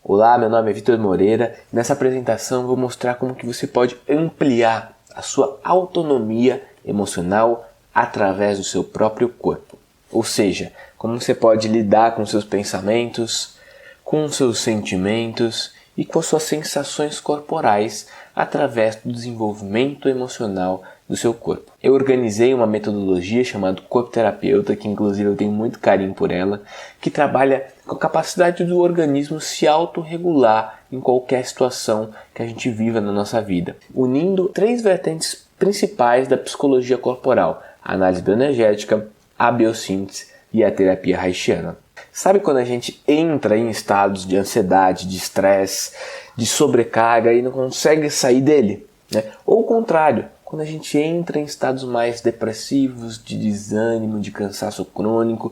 Olá, meu nome é Vitor Moreira e nessa apresentação eu vou mostrar como que você pode ampliar a sua autonomia emocional através do seu próprio corpo. Ou seja, como você pode lidar com seus pensamentos, com seus sentimentos e com suas sensações corporais através do desenvolvimento emocional do seu corpo. Eu organizei uma metodologia chamada Corpo Terapeuta, que inclusive eu tenho muito carinho por ela, que trabalha com a capacidade do organismo se autorregular em qualquer situação que a gente viva na nossa vida, unindo 3 vertentes principais da psicologia corporal: a análise bioenergética, a biossíntese e a terapia haitiana. Sabe quando a gente entra em estados de ansiedade, de estresse, de sobrecarga e não consegue sair dele, né? Ou o contrário, quando a gente entra em estados mais depressivos, de desânimo, de cansaço crônico,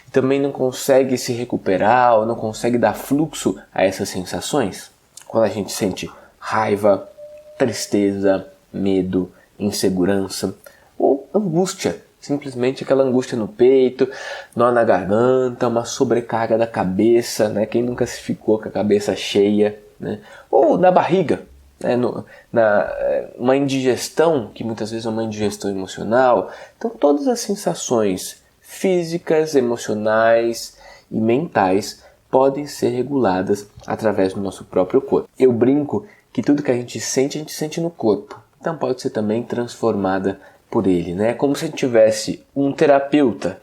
e também não consegue se recuperar ou não consegue dar fluxo a essas sensações. Quando a gente sente raiva, tristeza, medo, insegurança ou angústia. Simplesmente aquela angústia no peito, nó na garganta, uma sobrecarga da cabeça, né? Quem nunca se ficou com a cabeça cheia, né? Ou na barriga, né? Uma indigestão, que muitas vezes é uma indigestão emocional. Então todas as sensações físicas, emocionais e mentais podem ser reguladas através do nosso próprio corpo. Eu brinco que tudo que a gente sente no corpo. Então pode ser também transformada por ele, né? Como se a gente tivesse um terapeuta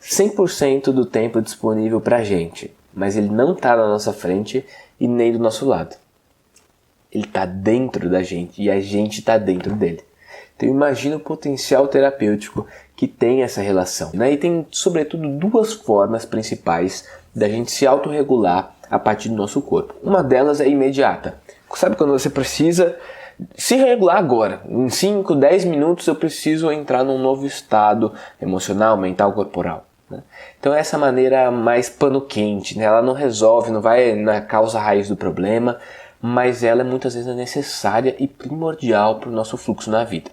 100% do tempo disponível para a gente, mas ele não está na nossa frente e nem do nosso lado. Ele está dentro da gente e a gente está dentro dele. Então imagina o potencial terapêutico que tem essa relação, né? E tem sobretudo 2 formas principais da gente se autorregular a partir do nosso corpo. Uma delas é imediata. Sabe quando você precisa se regular agora? Em 5, 10 minutos eu preciso entrar num novo estado emocional, mental, corporal, né? Então essa maneira mais pano quente, né? Ela não resolve, não vai na causa raiz do problema, mas ela é muitas vezes necessária e primordial para o nosso fluxo na vida.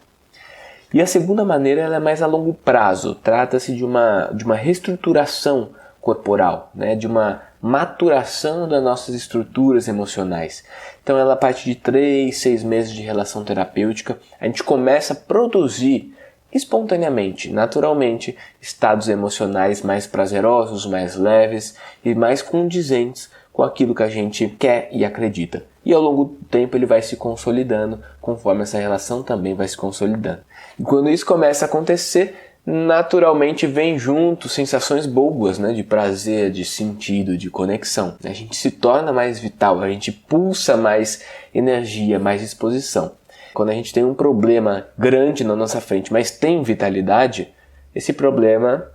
E a segunda maneira ela é mais a longo prazo. Trata-se de uma reestruturação corporal, né? De uma maturação das nossas estruturas emocionais. Então ela, a partir de 3, 6 meses de relação terapêutica, a gente começa a produzir espontaneamente, naturalmente, estados emocionais mais prazerosos, mais leves e mais condizentes com aquilo que a gente quer e acredita. E ao longo do tempo ele vai se consolidando, conforme essa relação também vai se consolidando. E quando isso começa a acontecer, naturalmente vem junto sensações boas, né? De prazer, de sentido, de conexão. A gente se torna mais vital, a gente pulsa mais energia, mais disposição. Quando a gente tem um problema grande na nossa frente, mas tem vitalidade, esse problema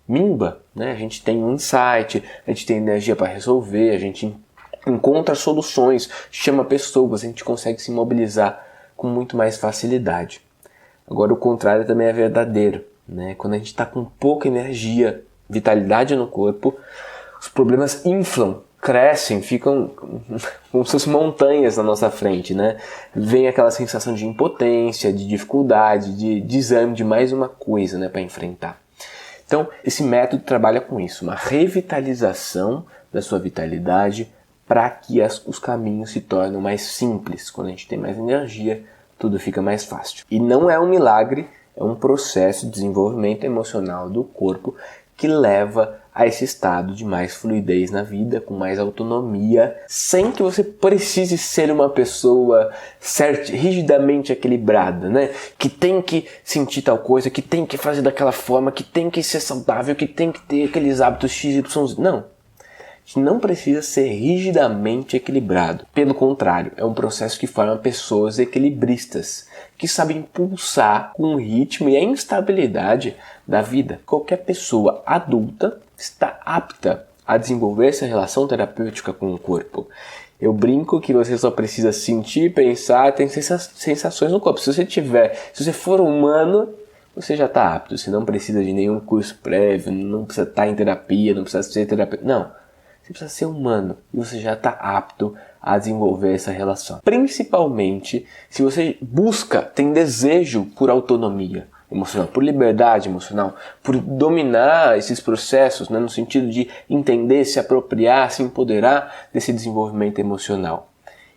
mimba, né? A gente tem um insight, a gente tem energia para resolver, a gente encontra soluções, chama pessoas, a gente consegue se mobilizar com muito mais facilidade. Agora o contrário também é verdadeiro, né? Quando a gente está com pouca energia, vitalidade no corpo, os problemas inflam, crescem, ficam como se fossem montanhas na nossa frente, né? Vem aquela sensação de impotência, de dificuldade, de desânimo, de mais uma coisa, né, para enfrentar. Então esse método trabalha com isso, uma revitalização da sua vitalidade para que os caminhos se tornem mais simples. Quando a gente tem mais energia, tudo fica mais fácil. E não é um milagre, é um processo de desenvolvimento emocional do corpo que leva a esse estado de mais fluidez na vida, com mais autonomia, sem que você precise ser uma pessoa rigidamente equilibrada, né? Que tem que sentir tal coisa, que tem que fazer daquela forma, que tem que ser saudável, que tem que ter aqueles hábitos X, Y. Não. A gente não precisa ser rigidamente equilibrado. Pelo contrário, é um processo que forma pessoas equilibristas, que sabem pulsar com o ritmo e a instabilidade da vida. Qualquer pessoa adulta está apta a desenvolver essa relação terapêutica com o corpo. Eu brinco que você só precisa sentir, pensar, ter sensações no corpo. Se você for humano, você já está apto. Você não precisa de nenhum curso prévio, não precisa estar em terapia, não precisa ser terapeuta. Não. Você precisa ser humano e você já está apto a desenvolver essa relação. Principalmente se você tem desejo por autonomia emocional, por liberdade emocional, por dominar esses processos, né, no sentido de entender, se apropriar, se empoderar desse desenvolvimento emocional.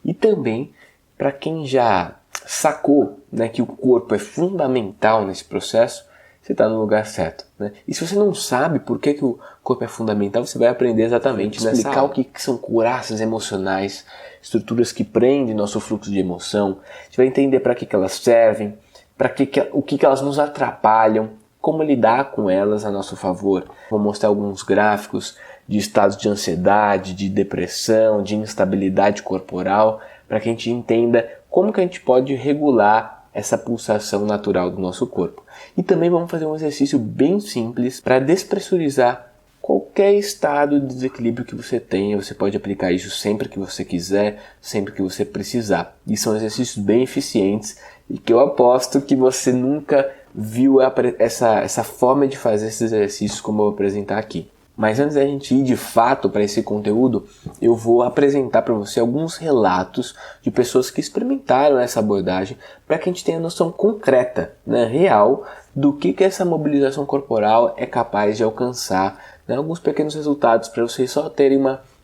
E também para quem já sacou, né, que o corpo é fundamental nesse processo, você está no lugar certo, né? E se você não sabe por que o corpo é fundamental, você vai aprender exatamente, né? Explicar o que são couraças emocionais, estruturas que prendem nosso fluxo de emoção. Você vai entender para que elas servem, o que elas nos atrapalham, como lidar com elas a nosso favor. Vou mostrar alguns gráficos de estados de ansiedade, de depressão, de instabilidade corporal, para que a gente entenda como que a gente pode regular essa pulsação natural do nosso corpo. E também vamos fazer um exercício bem simples para despressurizar qualquer estado de desequilíbrio que você tenha. Você pode aplicar isso sempre que você quiser, sempre que você precisar. E são exercícios bem eficientes e que eu aposto que você nunca viu essa forma de fazer esses exercícios como eu vou apresentar aqui. Mas antes da gente ir de fato para esse conteúdo, eu vou apresentar para você alguns relatos de pessoas que experimentaram essa abordagem para que a gente tenha noção concreta, né, real, do que essa mobilização corporal é capaz de alcançar, né, alguns pequenos resultados para vocês só terem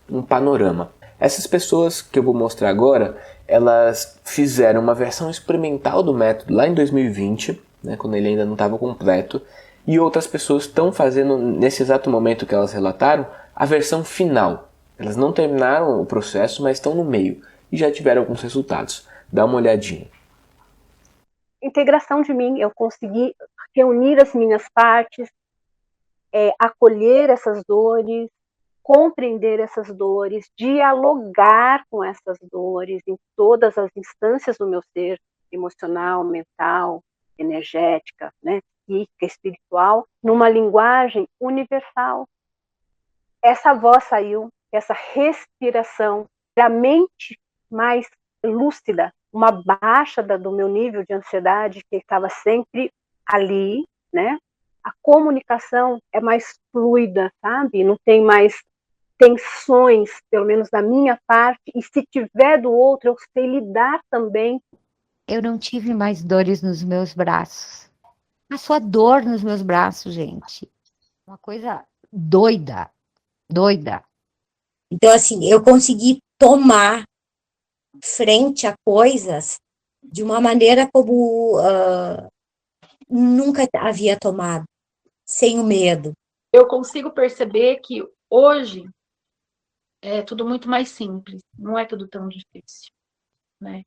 um panorama. Essas pessoas que eu vou mostrar agora, elas fizeram uma versão experimental do método lá em 2020, né, quando ele ainda não estava completo, e outras pessoas estão fazendo, nesse exato momento que elas relataram, a versão final. Elas não terminaram o processo, mas estão no meio e já tiveram alguns resultados. Dá uma olhadinha. Integração de mim, eu consegui reunir as minhas partes, acolher essas dores, compreender essas dores, dialogar com essas dores em todas as instâncias do meu ser, emocional, mental, energética, né? Psíquica, espiritual, numa linguagem universal. Essa voz saiu, essa respiração, a mente mais lúcida, uma baixa do meu nível de ansiedade, que estava sempre ali, né? A comunicação é mais fluida, sabe? Não tem mais tensões, pelo menos da minha parte, e se tiver do outro, eu sei lidar também. Eu não tive mais dores nos meus braços. A sua dor nos meus braços, gente. Uma coisa doida, doida. Então, assim, eu consegui tomar frente a coisas de uma maneira como nunca havia tomado, sem o medo. Eu consigo perceber que hoje é tudo muito mais simples, não é tudo tão difícil, né?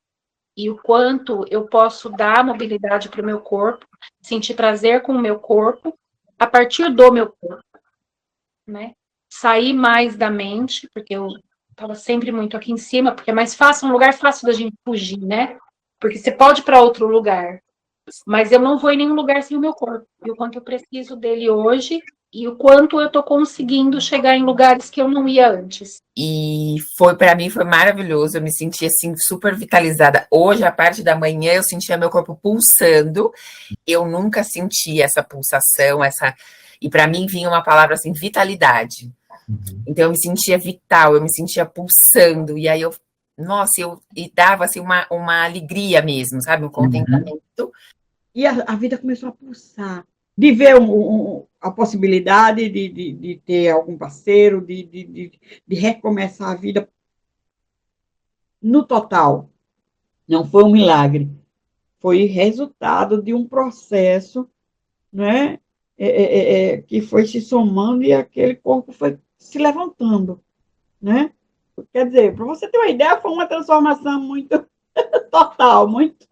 E o quanto eu posso dar mobilidade para o meu corpo, sentir prazer com o meu corpo, a partir do meu corpo, né? Sair mais da mente, porque eu estava sempre muito aqui em cima, porque é mais fácil, um lugar fácil da gente fugir, né? Porque você pode ir para outro lugar, mas eu não vou em nenhum lugar sem o meu corpo. E o quanto eu preciso dele hoje e o quanto eu tô conseguindo chegar em lugares que eu não ia antes. E para mim foi maravilhoso, eu me senti assim super vitalizada. Hoje, a parte da manhã, eu sentia meu corpo pulsando. Eu nunca senti essa pulsação, e para mim vinha uma palavra assim, vitalidade. Então eu me sentia vital, eu me sentia pulsando, e aí e dava assim uma alegria mesmo, sabe? Um contentamento. E a vida começou a pulsar, de ver a possibilidade de ter algum parceiro, de recomeçar a vida no total. Não foi um milagre, foi resultado de um processo, né, que foi se somando e aquele corpo foi se levantando, né? Quer dizer, para você ter uma ideia, foi uma transformação muito total, muito...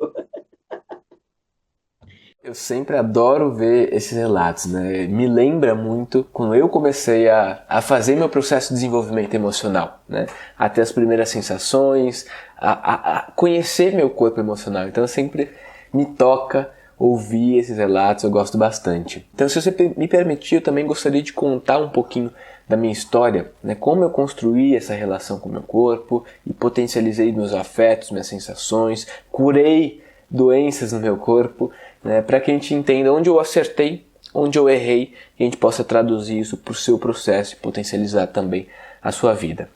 Eu sempre adoro ver esses relatos, né? Me lembra muito quando eu comecei a fazer meu processo de desenvolvimento emocional, né? A ter as primeiras sensações, a conhecer meu corpo emocional. Então sempre me toca ouvir esses relatos, eu gosto bastante. Então, se você me permitir, eu também gostaria de contar um pouquinho da minha história, né? Como eu construí essa relação com o meu corpo e potencializei meus afetos, minhas sensações, curei doenças no meu corpo, né, para que a gente entenda onde eu acertei, onde eu errei, e a gente possa traduzir isso para o seu processo e potencializar também a sua vida.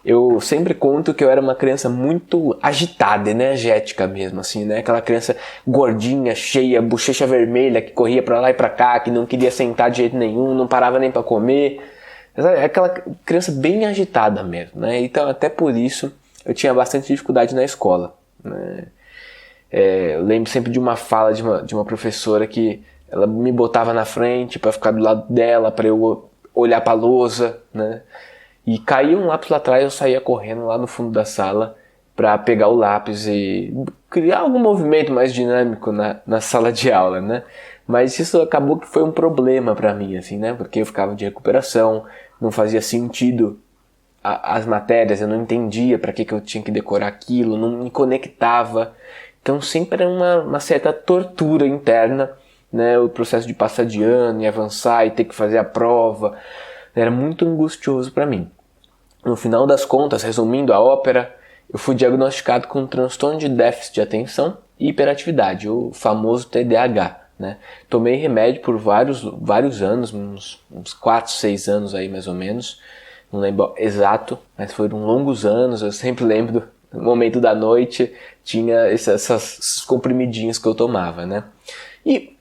eu sempre conto que eu era uma criança muito agitada, energética mesmo, assim, né? Aquela criança gordinha, cheia, bochecha vermelha, que corria pra lá e pra cá, que não queria sentar de jeito nenhum, não parava nem pra comer. Aquela criança bem agitada mesmo, né? Então, até por isso, eu tinha bastante dificuldade na escola, né? Eu lembro sempre de uma fala de uma professora que ela me botava na frente para ficar do lado dela, para eu olhar para a lousa, né? E caía um lápis lá atrás, eu saía correndo lá no fundo da sala para pegar o lápis e criar algum movimento mais dinâmico na sala de aula, né? Mas isso acabou que foi um problema para mim, assim, né? Porque eu ficava de recuperação, não fazia sentido as matérias, eu não entendia para que eu tinha que decorar aquilo, não me conectava. Então sempre era uma certa tortura interna, né? O processo de passar de ano e avançar e ter que fazer a prova era muito angustioso para mim. No final das contas, resumindo a ópera, eu fui diagnosticado com um transtorno de déficit de atenção e hiperatividade, o famoso TDAH, né? Tomei remédio por vários anos, uns 4, 6 anos aí mais ou menos, não lembro exato, mas foram longos anos. Eu sempre lembro do momento da noite, tinha esses comprimidinhos que eu tomava, né? E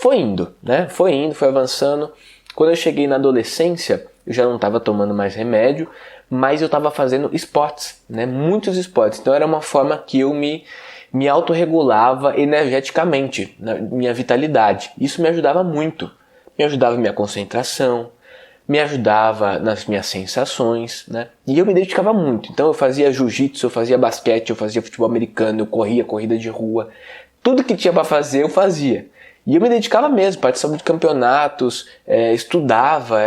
foi indo, né? Foi avançando. Quando eu cheguei na adolescência, eu já não estava tomando mais remédio, mas eu estava fazendo esportes, né? Muitos esportes. Então era uma forma que eu me autorregulava energeticamente, na minha vitalidade. Isso me ajudava muito. Me ajudava na minha concentração, me ajudava nas minhas sensações, né? E eu me dedicava muito. Então eu fazia jiu-jitsu, eu fazia basquete, eu fazia futebol americano, eu corria corrida de rua. Tudo que tinha para fazer, eu fazia. E eu me dedicava mesmo, participava de campeonatos, estudava.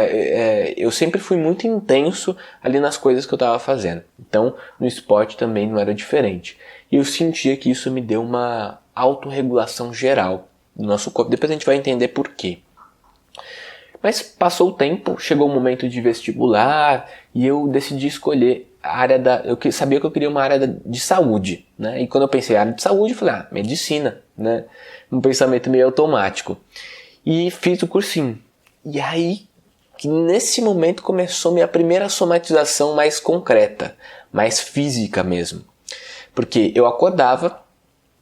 Eu sempre fui muito intenso ali nas coisas que eu estava fazendo. Então, no esporte também não era diferente. E eu sentia que isso me deu uma autorregulação geral do nosso corpo. Depois a gente vai entender por quê. Mas passou o tempo, chegou o momento de vestibular e eu decidi escolher a área eu sabia que eu queria uma área de saúde, né? E quando eu pensei em área de saúde, eu falei, medicina, né? Um pensamento meio automático. E fiz o cursinho. E aí, que nesse momento começou minha primeira somatização mais concreta, mais física mesmo. Porque eu acordava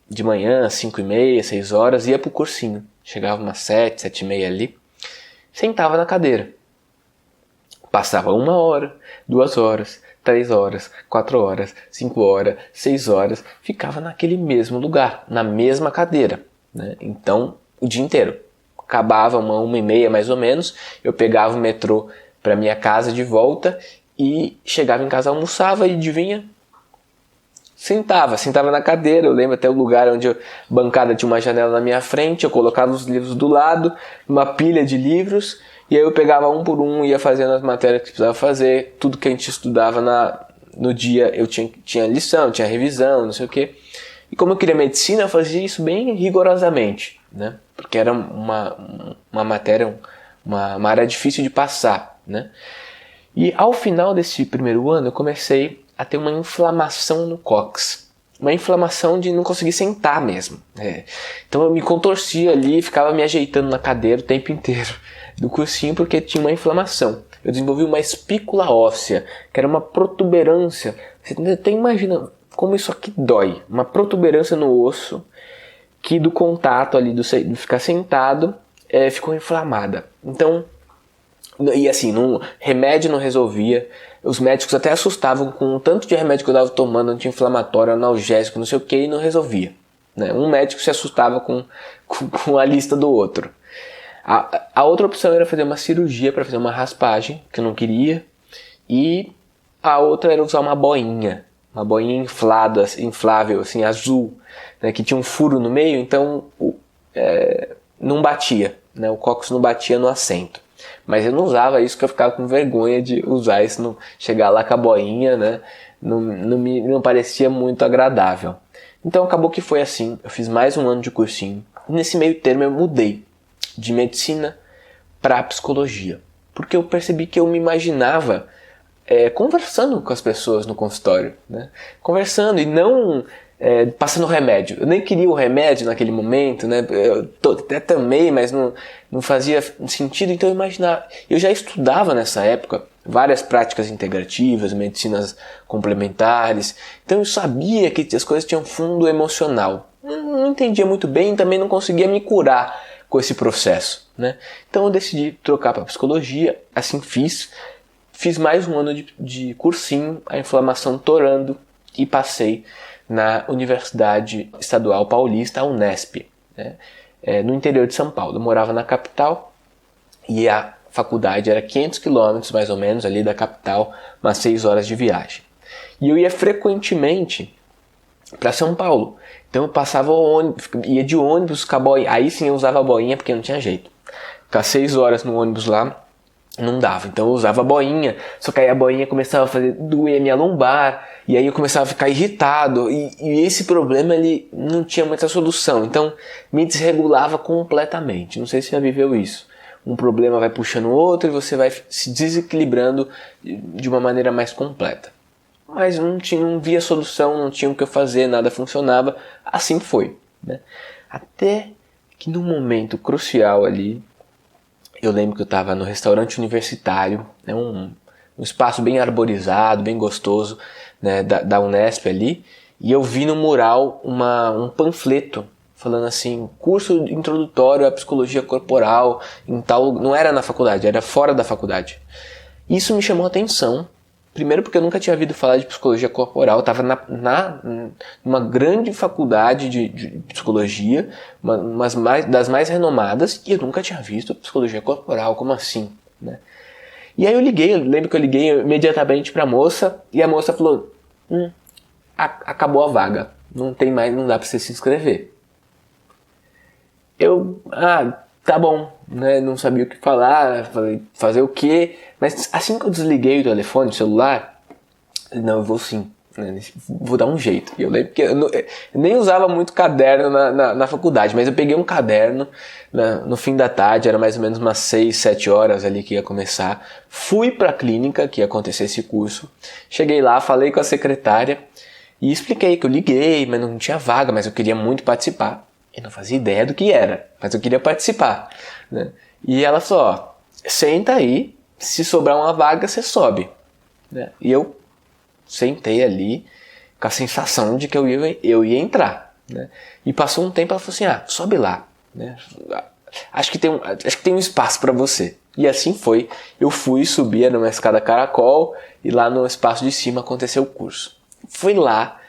de manhã, 5h30, 6 horas, ia pro cursinho. Chegava umas 7, 7h30 ali. Sentava na cadeira. Passava 1 hora, 2 horas, 3 horas, 4 horas, 5 horas, 6 horas. Ficava naquele mesmo lugar, na mesma cadeira, né? Então, o dia inteiro. Acabava 1h30 mais ou menos. Eu pegava o metrô para minha casa de volta e chegava em casa, almoçava e adivinha? Sentava na cadeira. Eu lembro até o lugar onde bancada tinha uma janela na minha frente, eu colocava os livros do lado, uma pilha de livros, e aí eu pegava um por um, ia fazendo as matérias que precisava fazer, tudo que a gente estudava no dia, eu tinha lição, tinha revisão, não sei o quê. E como eu queria medicina, eu fazia isso bem rigorosamente, né? Porque era uma matéria, uma área difícil de passar, né? E ao final desse primeiro ano, eu comecei a ter uma inflamação no cóccix. Uma inflamação de não conseguir sentar mesmo. Então eu me contorcia ali, ficava me ajeitando na cadeira o tempo inteiro do cursinho porque tinha uma inflamação. Eu desenvolvi uma espícula óssea, que era uma protuberância. Você até imagina como isso aqui dói. Uma protuberância no osso que do contato ali, de ficar sentado, ficou inflamada. Então, e assim, remédio não resolvia. Os médicos até assustavam com o tanto de remédio que eu estava tomando, anti-inflamatório, analgésico, não sei o que, e não resolvia, né? Um médico se assustava com a lista do outro. A outra opção era fazer uma cirurgia para fazer uma raspagem, que eu não queria, e a outra era usar uma boinha inflável, assim, azul, né, que tinha um furo no meio, então não batia, né? O cóccix não batia no assento. Mas eu não usava isso porque eu ficava com vergonha de usar isso, não chegar lá com a boinha, né? Não parecia muito agradável. Então acabou que foi assim, eu fiz mais um ano de cursinho. E nesse meio termo eu mudei de medicina para psicologia. Porque eu percebi que eu me imaginava conversando com as pessoas no consultório, né? Conversando e não passando remédio. Eu nem queria o remédio naquele momento, né? Eu até tomei, mas não fazia sentido. Então eu imaginava. Eu já estudava nessa época várias práticas integrativas, medicinas complementares. Então eu sabia que as coisas tinham fundo emocional. Eu não entendia muito bem e também não conseguia me curar com esse processo, né? Então eu decidi trocar para psicologia, assim fiz. Fiz mais um ano de cursinho, a inflamação torando, e passei na Universidade Estadual Paulista, a Unesp, né? No interior de São Paulo. Eu morava na capital e a faculdade era 500 quilômetros mais ou menos ali da capital, umas 6 horas de viagem. E eu ia frequentemente para São Paulo. Então eu passava o ônibus, ia de ônibus com a boinha. Aí sim eu usava a boinha porque não tinha jeito. Ficar 6 horas no ônibus lá não dava. Então eu usava a boinha, só que aí a boinha começava a fazer doer minha lombar, e aí eu começava a ficar irritado, e esse problema ele não tinha muita solução. Então me desregulava completamente. Não sei se você já viveu isso. Um problema vai puxando o outro e você vai se desequilibrando de uma maneira mais completa. Mas não via solução, não tinha o que eu fazer, nada funcionava. Assim foi, né? Até que num momento crucial ali, eu lembro que eu estava no restaurante universitário, né, um espaço bem arborizado, bem gostoso, né, da Unesp ali, e eu vi no mural um panfleto falando assim, curso introdutório à psicologia corporal, em tal, não era na faculdade, era fora da faculdade. Isso me chamou a atenção, primeiro porque eu nunca tinha ouvido falar de psicologia corporal, eu estava numa grande faculdade de psicologia, das mais renomadas, e eu nunca tinha visto psicologia corporal, como assim, né? E aí eu lembro que eu liguei imediatamente para a moça, e a moça falou, acabou a vaga, não tem mais, não dá para você se inscrever. Eu, tá bom, né? Não sabia o que falar, falei, fazer o quê? Mas assim que eu desliguei o telefone, o celular, não, eu vou sim, né? Vou dar um jeito. E eu lembro que eu nem usava muito caderno na faculdade, mas eu peguei um caderno no fim da tarde, era mais ou menos umas 6, 7 horas ali que ia começar. Fui para a clínica que ia acontecer esse curso, cheguei lá, falei com a secretária e expliquei que eu liguei, mas não tinha vaga, mas eu queria muito participar. Eu não fazia ideia do que era, mas eu queria participar, né? E ela falou, senta aí, se sobrar uma vaga, você sobe, né? E eu sentei ali com a sensação de que eu ia entrar, né? E passou um tempo, ela falou assim, sobe lá, né? Acho que tem um espaço para você. E assim foi, eu fui, subia numa escada caracol, e lá no espaço de cima aconteceu o curso. Foi lá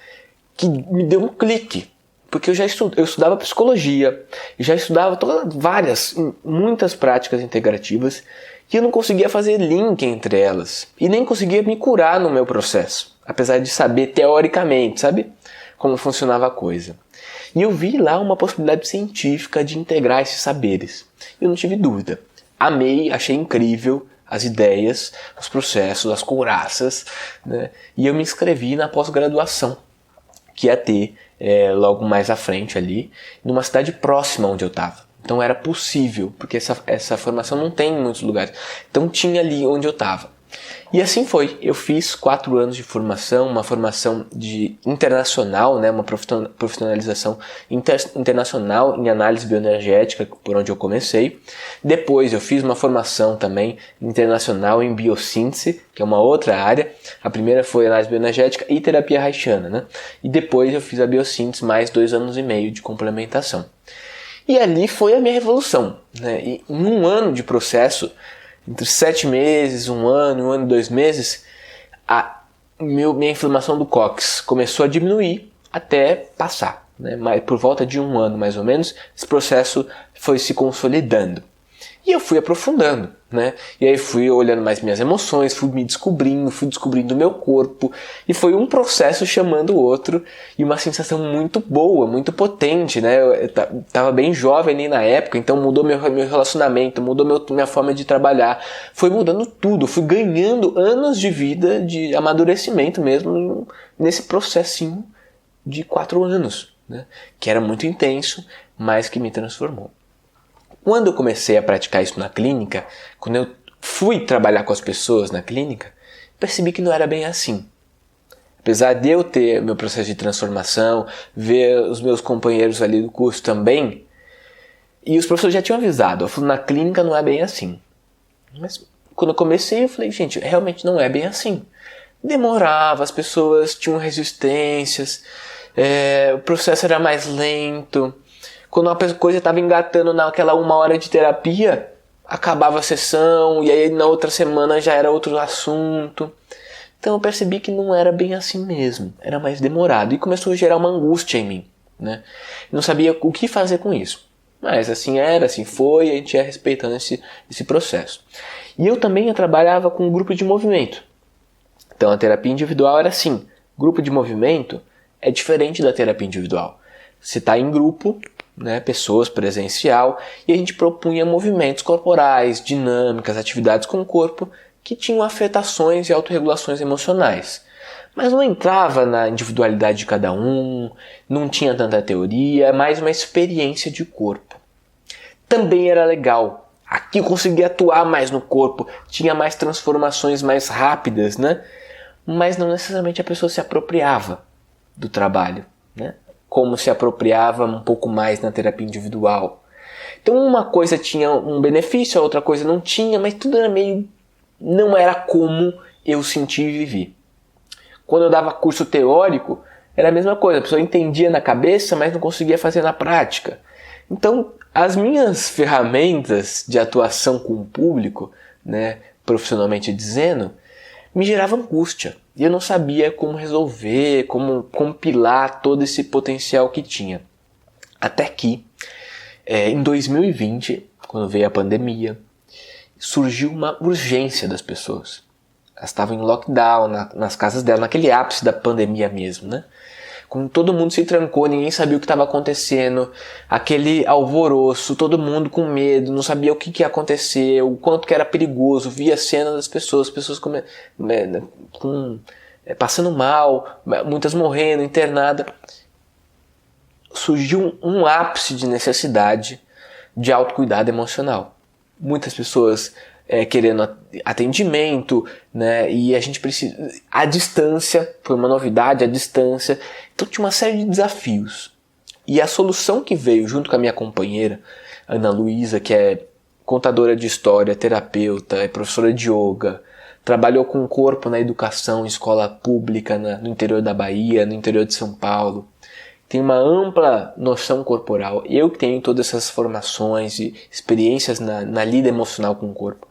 que me deu um clique. Porque eu estudava psicologia, já estudava muitas práticas integrativas, e eu não conseguia fazer link entre elas, e nem conseguia me curar no meu processo, apesar de saber teoricamente, sabe, como funcionava a coisa. E eu vi lá uma possibilidade científica de integrar esses saberes. Eu não tive dúvida. Amei, achei incrível as ideias, os processos, as couraças, né? E eu me inscrevi na pós-graduação, que ia ter logo mais à frente ali, numa cidade próxima onde eu estava. Então era possível, porque essa formação não tem em muitos lugares. Então tinha ali onde eu estava. E assim foi. Eu fiz 4 anos de formação, uma formação internacional, né, uma profissionalização internacional em análise bioenergética, por onde eu comecei. Depois eu fiz uma formação também internacional em biossíntese, que é uma outra área. A primeira foi análise bioenergética e terapia haitiana, né? E depois eu fiz a biossíntese, mais 2 anos e meio de complementação. E ali foi a minha revolução, né? E em 1 ano de processo, entre 7 meses, 1 ano e 2 meses, minha inflamação do cóccix começou a diminuir até passar, né? Mas por volta de 1 ano mais ou menos, esse processo foi se consolidando. E eu fui aprofundando, né? E aí fui olhando mais minhas emoções, fui me descobrindo, fui descobrindo o meu corpo. E foi um processo chamando o outro e uma sensação muito boa, muito potente, né? Eu tava bem jovem ali na época, então mudou meu relacionamento, mudou minha forma de trabalhar. Foi mudando tudo, fui ganhando anos de vida, de amadurecimento mesmo, nesse processinho de 4 anos, né? Que era muito intenso, mas que me transformou. Quando eu comecei a praticar isso na clínica, quando eu fui trabalhar com as pessoas na clínica, percebi que não era bem assim. Apesar de eu ter meu processo de transformação, ver os meus companheiros ali do curso também, e os professores já tinham avisado, eu falei, na clínica não é bem assim. Mas quando eu comecei, eu falei, gente, realmente não é bem assim. Demorava, as pessoas tinham resistências, o processo era mais lento. Quando uma coisa estava engatando naquela 1 hora de terapia, acabava a sessão e aí na outra semana já era outro assunto. Então eu percebi que não era bem assim mesmo, era mais demorado e começou a gerar uma angústia em mim, né? Não sabia o que fazer com isso, mas assim era, assim foi, a gente ia respeitando esse processo. E eu também trabalhava com um grupo de movimento. Então a terapia individual era assim, grupo de movimento é diferente da terapia individual. Você está em grupo, né, pessoas, presencial, e a gente propunha movimentos corporais, dinâmicas, atividades com o corpo que tinham afetações e autorregulações emocionais. Mas não entrava na individualidade de cada um, não tinha tanta teoria, é mais uma experiência de corpo. Também era legal. Aqui eu conseguia atuar mais no corpo, tinha mais transformações mais rápidas, né? Mas não necessariamente a pessoa se apropriava do trabalho, né? Como se apropriava um pouco mais na terapia individual. Então uma coisa tinha um benefício, a outra coisa não tinha, mas tudo era meio... não era como eu senti e vivi. Quando eu dava curso teórico, era a mesma coisa, a pessoa entendia na cabeça, mas não conseguia fazer na prática. Então, as minhas ferramentas de atuação com o público, né, profissionalmente dizendo, me gerava angústia. E eu não sabia como resolver, como compilar todo esse potencial que tinha. Até que, em 2020, quando veio a pandemia, surgiu uma urgência das pessoas. Elas estavam em lockdown, nas casas delas, naquele ápice da pandemia mesmo, né? Quando todo mundo se trancou, ninguém sabia o que estava acontecendo, aquele alvoroço, todo mundo com medo, não sabia o que ia acontecer, o quanto que era perigoso, via cenas das pessoas passando mal, muitas morrendo, internadas. Surgiu um ápice de necessidade de autocuidado emocional. Muitas pessoas querendo atendimento, né? E a gente precisa... A distância, foi uma novidade, a distância. Então tinha uma série de desafios. E a solução que veio junto com a minha companheira, Ana Luísa, que é contadora de história, terapeuta, é professora de yoga, trabalhou com o corpo na educação, em escola pública, no interior da Bahia, no interior de São Paulo. Tem uma ampla noção corporal. Eu que tenho todas essas formações e experiências na lida emocional com o corpo.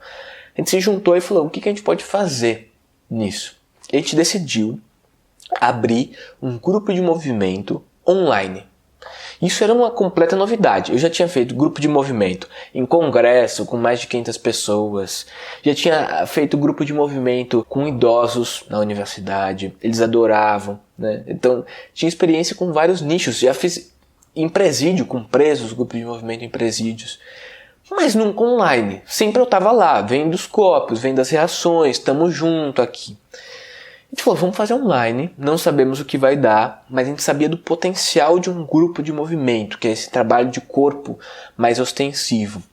A gente se juntou e falou, o que a gente pode fazer nisso? A gente decidiu abrir um grupo de movimento online. Isso era uma completa novidade. Eu já tinha feito grupo de movimento em congresso com mais de 500 pessoas. Já tinha feito grupo de movimento com idosos na universidade. Eles adoravam, né? Então, tinha experiência com vários nichos. Já fiz em presídio, com presos, grupo de movimento em presídios. Mas nunca online. Sempre eu estava lá, vendo os copos, vendo as reações, estamos junto aqui. A gente falou, vamos fazer online, não sabemos o que vai dar, mas a gente sabia do potencial de um grupo de movimento, que é esse trabalho de corpo mais ostensivo.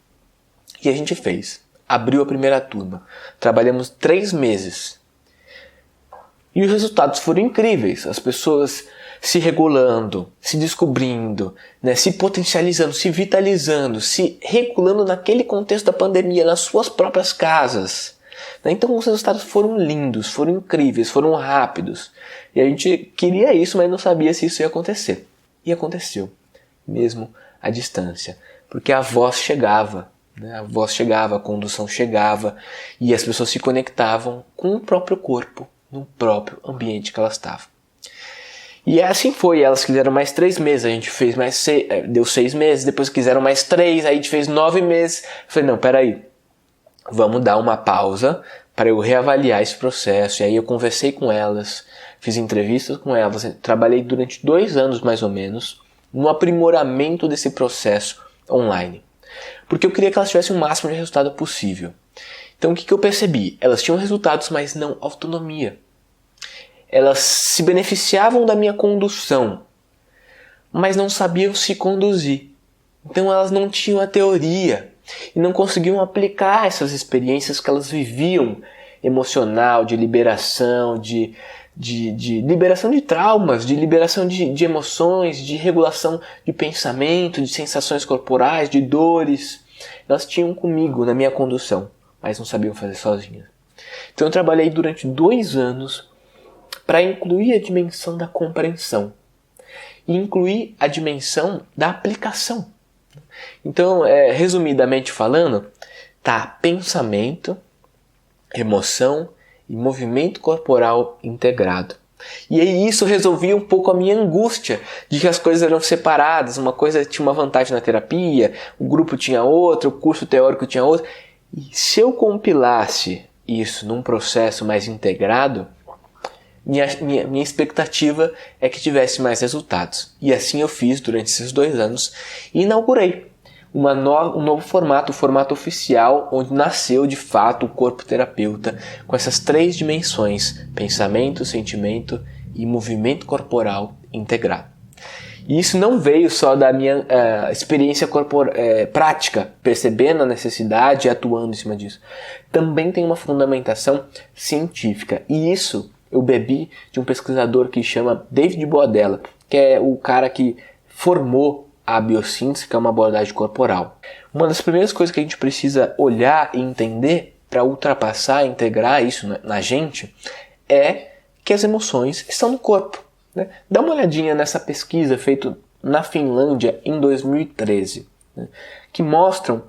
E a gente fez. Abriu a primeira turma. Trabalhamos 3 meses. E os resultados foram incríveis. As pessoas se regulando, se descobrindo, né, se potencializando, se vitalizando, se regulando naquele contexto da pandemia, nas suas próprias casas. Então os resultados foram lindos, foram incríveis, foram rápidos. E a gente queria isso, mas não sabia se isso ia acontecer. E aconteceu, mesmo à distância. Porque a voz chegava, né? A voz chegava, a condução chegava, e as pessoas se conectavam com o próprio corpo, no próprio ambiente que elas estavam. E assim foi, elas quiseram mais 3 meses, a gente fez mais deu 6 meses, depois quiseram mais 3, aí a gente fez 9 meses. Eu falei, não, peraí. Vamos dar uma pausa para eu reavaliar esse processo. E aí eu conversei com elas, fiz entrevistas com elas, trabalhei durante 2 anos mais ou menos no aprimoramento desse processo online. Porque eu queria que elas tivessem o máximo de resultado possível. Então o que eu percebi? Elas tinham resultados, mas não autonomia. Elas se beneficiavam da minha condução, mas não sabiam se conduzir. Então elas não tinham a teoria. E não conseguiam aplicar essas experiências que elas viviam, emocional, de liberação, de liberação de traumas, de liberação de emoções, de regulação de pensamento, de sensações corporais, de dores. Elas tinham comigo na minha condução, mas não sabiam fazer sozinhas. Então eu trabalhei durante 2 anos para incluir a dimensão da compreensão e incluir a dimensão da aplicação. Então, resumidamente falando, tá pensamento, emoção e movimento corporal integrado. E aí isso resolvia um pouco a minha angústia de que as coisas eram separadas, uma coisa tinha uma vantagem na terapia, o grupo tinha outra, o curso teórico tinha outra. E se eu compilasse isso num processo mais integrado, minha expectativa é que tivesse mais resultados. E assim eu fiz durante esses 2 anos e inaugurei um novo formato, o formato oficial, onde nasceu de fato o corpo terapeuta, com essas 3 dimensões, pensamento, sentimento e movimento corporal integrado. E isso não veio só da minha experiência prática, percebendo a necessidade e atuando em cima disso. Também tem uma fundamentação científica, e isso eu bebi de um pesquisador que chama David Boadella, que é o cara que formou a biossíntese, que é uma abordagem corporal. Uma das primeiras coisas que a gente precisa olhar e entender para ultrapassar, integrar isso na gente, é que as emoções estão no corpo, né? Dá uma olhadinha nessa pesquisa feita na Finlândia em 2013, né? Que mostram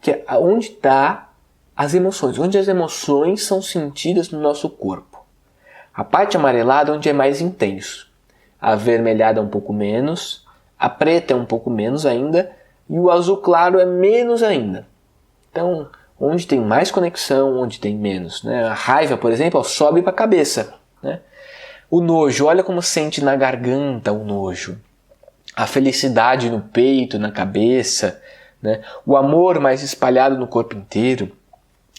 que onde está as emoções, onde as emoções são sentidas no nosso corpo. A parte amarelada é onde é mais intenso, a avermelhada é um pouco menos, a preta é um pouco menos ainda e o azul claro é menos ainda. Então, onde tem mais conexão, onde tem menos, né? A raiva, por exemplo, sobe para a cabeça, né? O nojo, olha como sente na garganta o nojo. A felicidade no peito, na cabeça, né? O amor mais espalhado no corpo inteiro.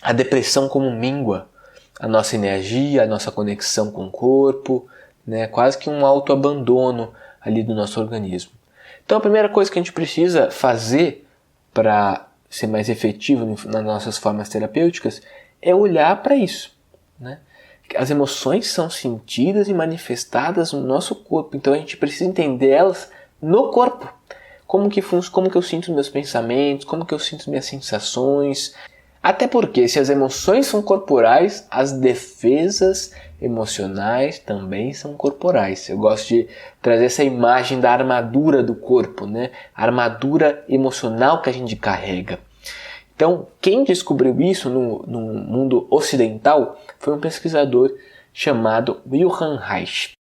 A depressão como míngua a nossa energia, a nossa conexão com o corpo, né? Quase que um autoabandono ali do nosso organismo. Então a primeira coisa que a gente precisa fazer para ser mais efetivo nas nossas formas terapêuticas é olhar para isso, né? As emoções são sentidas e manifestadas no nosso corpo, então a gente precisa entender elas no corpo. Como que eu sinto meus pensamentos, como que eu sinto minhas sensações. Até porque se as emoções são corporais, as defesas emocionais também são corporais. Eu gosto de trazer essa imagem da armadura do corpo, né? A armadura emocional que a gente carrega. Então, quem descobriu isso no mundo ocidental foi um pesquisador chamado Wilhelm Reich.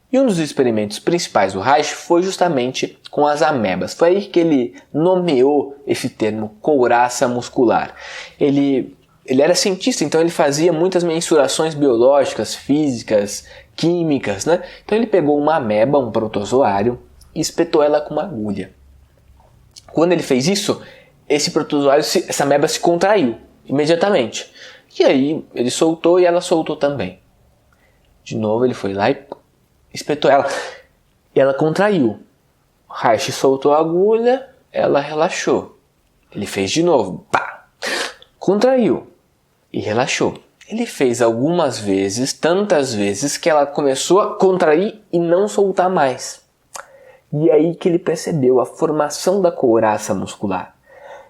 E um dos experimentos principais do Reich foi justamente com as amebas. Foi aí que ele nomeou esse termo couraça muscular. Ele era cientista, então ele fazia muitas mensurações biológicas, físicas, químicas, né? Então ele pegou uma ameba, um protozoário, e espetou ela com uma agulha. Quando ele fez isso, essa ameba se contraiu imediatamente. E aí ele soltou e ela soltou também. De novo ele foi lá e espetou ela. E ela contraiu. Reich soltou a agulha, ela relaxou. Ele fez de novo. Pá! Contraiu. E relaxou. Ele fez algumas vezes, tantas vezes, que ela começou a contrair e não soltar mais. E aí que ele percebeu a formação da couraça muscular.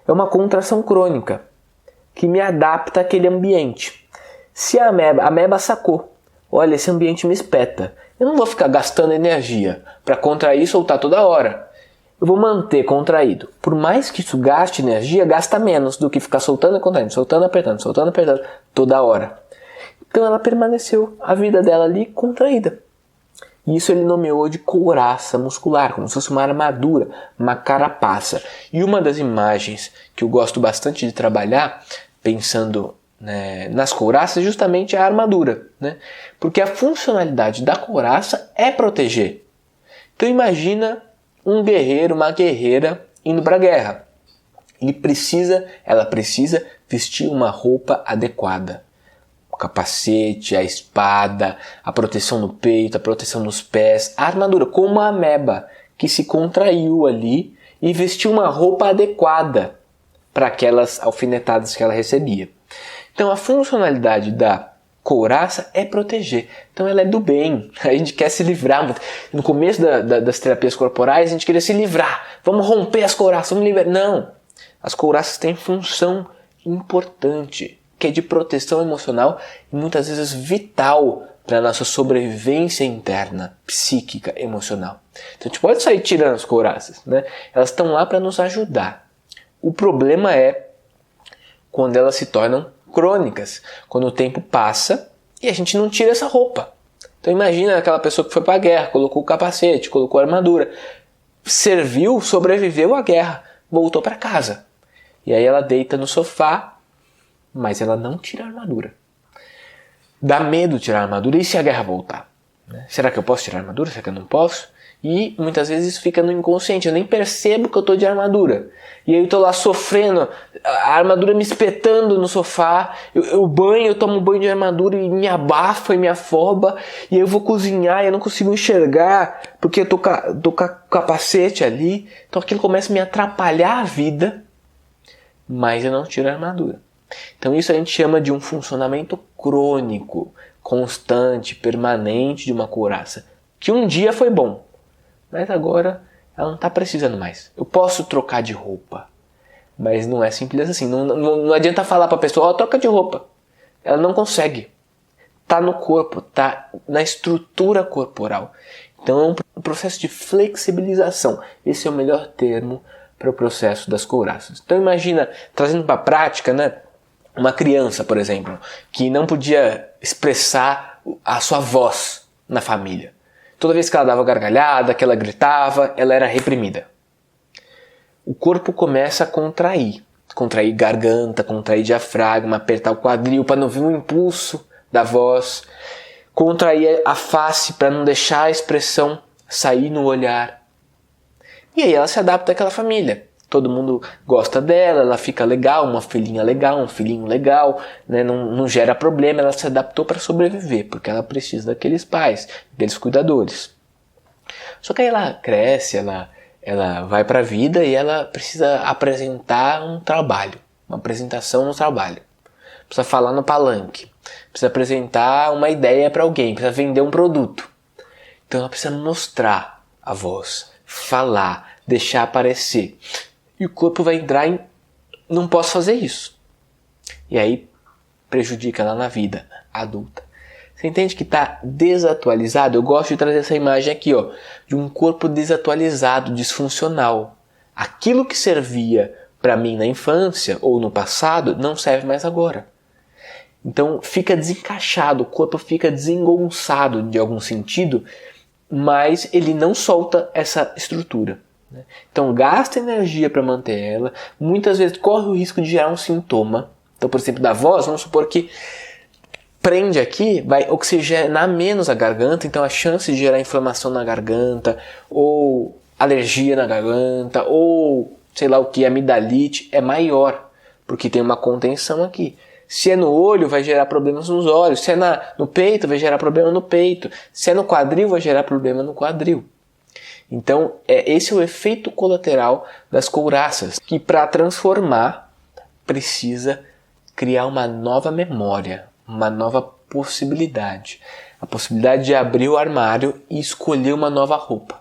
É uma contração crônica que me adapta àquele ambiente. Se a ameba sacou, olha, esse ambiente me espeta. Eu não vou ficar gastando energia para contrair e soltar toda hora. Eu vou manter contraído. Por mais que isso gaste energia, gasta menos do que ficar soltando e contraindo, soltando, apertando toda hora. Então ela permaneceu a vida dela ali contraída. E isso ele nomeou de couraça muscular, como se fosse uma armadura, uma carapaça. E uma das imagens que eu gosto bastante de trabalhar, pensando nas couraças, é justamente a armadura, né? Porque a funcionalidade da couraça é proteger. Então imagina um guerreiro, uma guerreira indo para a guerra. Ela precisa vestir uma roupa adequada. O capacete, a espada, a proteção no peito, a proteção nos pés, a armadura, como a ameba que se contraiu ali e vestiu uma roupa adequada para aquelas alfinetadas que ela recebia. Então a funcionalidade da couraça é proteger. Então ela é do bem. A gente quer se livrar. No começo das terapias corporais a gente queria se livrar. Vamos romper as couraças, vamos liberar. Não. As couraças têm função importante, que é de proteção emocional e muitas vezes vital para a nossa sobrevivência interna, psíquica, emocional. Então a gente pode sair tirando as couraças, né? Elas estão lá para nos ajudar. O problema é quando elas se tornam crônicas, quando o tempo passa e a gente não tira essa roupa. Então imagina aquela pessoa que foi para a guerra, colocou o capacete, colocou a armadura, serviu, sobreviveu à guerra, voltou para casa. E aí ela deita no sofá, mas ela não tira a armadura. Dá medo tirar a armadura, e se a guerra voltar? Será que eu posso tirar a armadura? Será que eu não posso? E muitas vezes isso fica no inconsciente, eu nem percebo que eu estou de armadura. E aí eu estou lá sofrendo, a armadura me espetando no sofá, eu tomo banho de armadura e me abafa e me afoba, e aí eu vou cozinhar e eu não consigo enxergar, porque eu tô com o capacete ali, então aquilo começa a me atrapalhar a vida, mas eu não tiro a armadura. Então isso a gente chama de um funcionamento crônico, constante, permanente de uma couraça, que um dia foi bom, mas agora ela não está precisando mais. Eu posso trocar de roupa, mas não é simples assim. Não adianta falar para a pessoa, troca de roupa. Ela não consegue. Está no corpo, está na estrutura corporal. Então é um processo de flexibilização. Esse é o melhor termo para o processo das couraças. Então imagina, trazendo para a prática, né? Uma criança, por exemplo, que não podia expressar a sua voz na família. Toda vez que ela dava gargalhada, que ela gritava, ela era reprimida. O corpo começa a contrair. Contrair garganta, contrair diafragma, apertar o quadril para não vir o impulso da voz. Contrair a face para não deixar a expressão sair no olhar. E aí ela se adapta àquela família. Todo mundo gosta dela, ela fica legal, uma filhinha legal, um filhinho legal, né? Não gera problema, ela se adaptou para sobreviver, porque ela precisa daqueles pais, daqueles cuidadores. Só que aí ela cresce, ela vai para a vida e ela precisa apresentar um trabalho, uma apresentação no trabalho. Precisa falar no palanque, precisa apresentar uma ideia para alguém, precisa vender um produto. Então ela precisa mostrar a voz, falar, deixar aparecer. E o corpo vai entrar em não posso fazer isso. E aí prejudica ela na vida adulta. Você entende que está desatualizado? Eu gosto de trazer essa imagem aqui, ó, de um corpo desatualizado, disfuncional. Aquilo que servia para mim na infância ou no passado não serve mais agora. Então fica desencaixado, o corpo fica desengonçado de algum sentido, mas ele não solta essa estrutura. Então gasta energia para manter ela, muitas vezes corre o risco de gerar um sintoma. Então, por exemplo, da voz, vamos supor que prende aqui, vai oxigenar menos a garganta, então a chance de gerar inflamação na garganta, ou alergia na garganta, ou sei lá o que, amidalite, é maior, porque tem uma contenção aqui. Se é no olho, vai gerar problemas nos olhos, se é no peito, vai gerar problema no peito, se é no quadril, vai gerar problema no quadril. Então, esse é o efeito colateral das couraças, que para transformar, precisa criar uma nova memória, uma nova possibilidade. A possibilidade de abrir o armário e escolher uma nova roupa.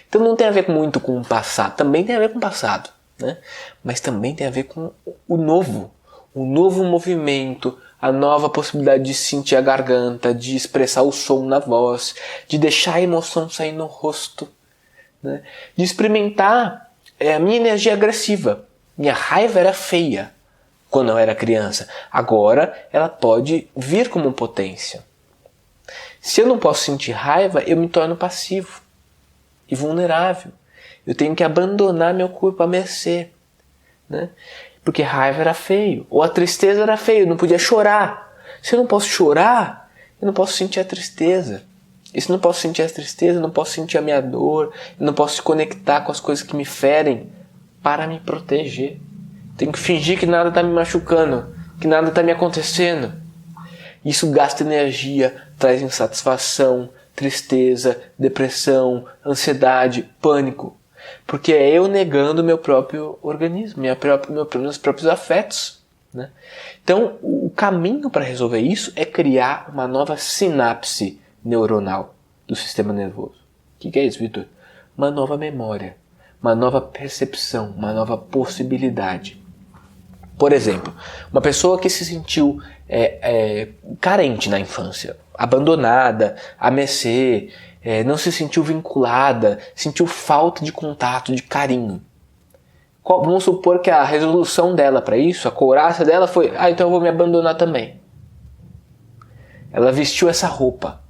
Então não tem a ver muito com o passado, também tem a ver com o passado, né? Mas também tem a ver com o novo movimento, a nova possibilidade de sentir a garganta, de expressar o som na voz, de deixar a emoção sair no rosto. Né? De experimentar a minha energia agressiva. Minha raiva era feia quando eu era criança. Agora ela pode vir como potência. Se eu não posso sentir raiva, eu me torno passivo e vulnerável. Eu tenho que abandonar meu corpo à mercê. Né? Porque raiva era feio. Ou a tristeza era feio, eu não podia chorar. Se eu não posso chorar, eu não posso sentir a tristeza. E se eu não posso sentir a tristeza, eu não posso sentir a minha dor, eu não posso se conectar com as coisas que me ferem para me proteger. Tenho que fingir que nada está me machucando, que nada está me acontecendo. Isso gasta energia, traz insatisfação, tristeza, depressão, ansiedade, pânico. Porque é eu negando o meu próprio organismo, meus próprios afetos. Né? Então, o caminho para resolver isso é criar uma nova sinapse neuronal do sistema nervoso. O que é isso, Vitor? Uma nova memória, uma nova percepção, uma nova possibilidade. Por exemplo, uma pessoa que se sentiu carente na infância, abandonada, à mercê, não se sentiu vinculada, sentiu falta de contato, de carinho. Vamos supor que a resolução dela para isso, a couraça dela foi: então eu vou me abandonar também. Ela vestiu essa roupa.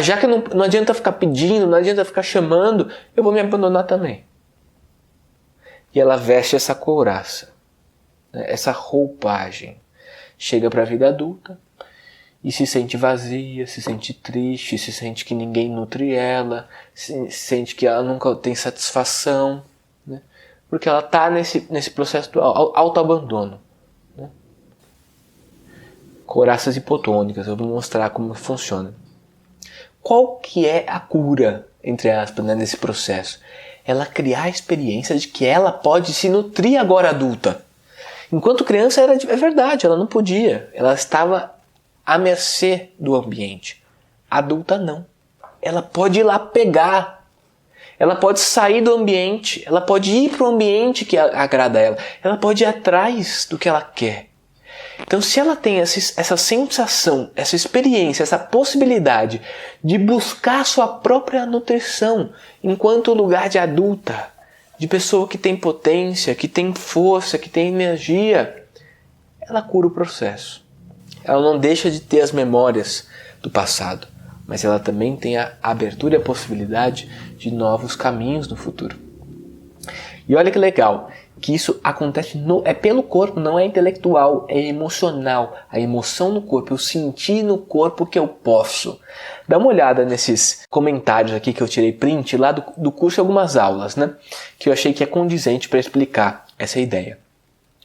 Já que não adianta ficar pedindo, não adianta ficar chamando, eu vou me abandonar também. E ela veste essa couraça, essa roupagem. Chega para a vida adulta e se sente vazia, se sente triste, se sente que ninguém nutre ela, se sente que ela nunca tem satisfação, né? Porque ela está nesse processo do autoabandono. Né? Couraças hipotônicas, eu vou mostrar como funciona. Qual que é a cura, entre aspas, nesse processo? Ela criar a experiência de que ela pode se nutrir agora adulta. Enquanto criança é verdade, ela não podia. Ela estava à mercê do ambiente. Adulta não. Ela pode ir lá pegar. Ela pode sair do ambiente. Ela pode ir para o ambiente que agrada a ela. Ela pode ir atrás do que ela quer. Então, se ela tem essa sensação, essa experiência, essa possibilidade de buscar sua própria nutrição enquanto lugar de adulta, de pessoa que tem potência, que tem força, que tem energia, ela cura o processo. Ela não deixa de ter as memórias do passado, mas ela também tem a abertura e a possibilidade de novos caminhos no futuro. E olha que legal, que isso acontece pelo corpo, não é intelectual, é emocional. A emoção no corpo, eu senti no corpo que eu posso. Dá uma olhada nesses comentários aqui que eu tirei print lá do curso de algumas aulas, né? Que eu achei que é condizente para explicar essa ideia.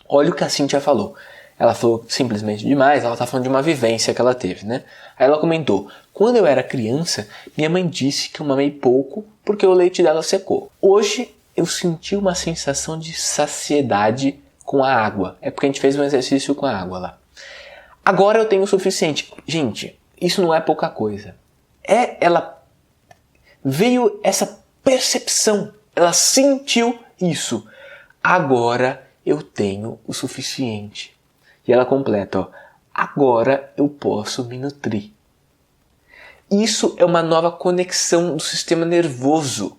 Olha o que a Cíntia falou. Ela falou simplesmente demais, ela está falando de uma vivência que ela teve, né? Aí ela comentou: quando eu era criança, minha mãe disse que eu mamei pouco porque o leite dela secou. Hoje eu senti uma sensação de saciedade com a água. É porque a gente fez um exercício com a água lá. Agora eu tenho o suficiente. Gente, isso não é pouca coisa. Ela veio essa percepção. Ela sentiu isso. Agora eu tenho o suficiente. E ela completa, agora eu posso me nutrir. Isso é uma nova conexão do sistema nervoso.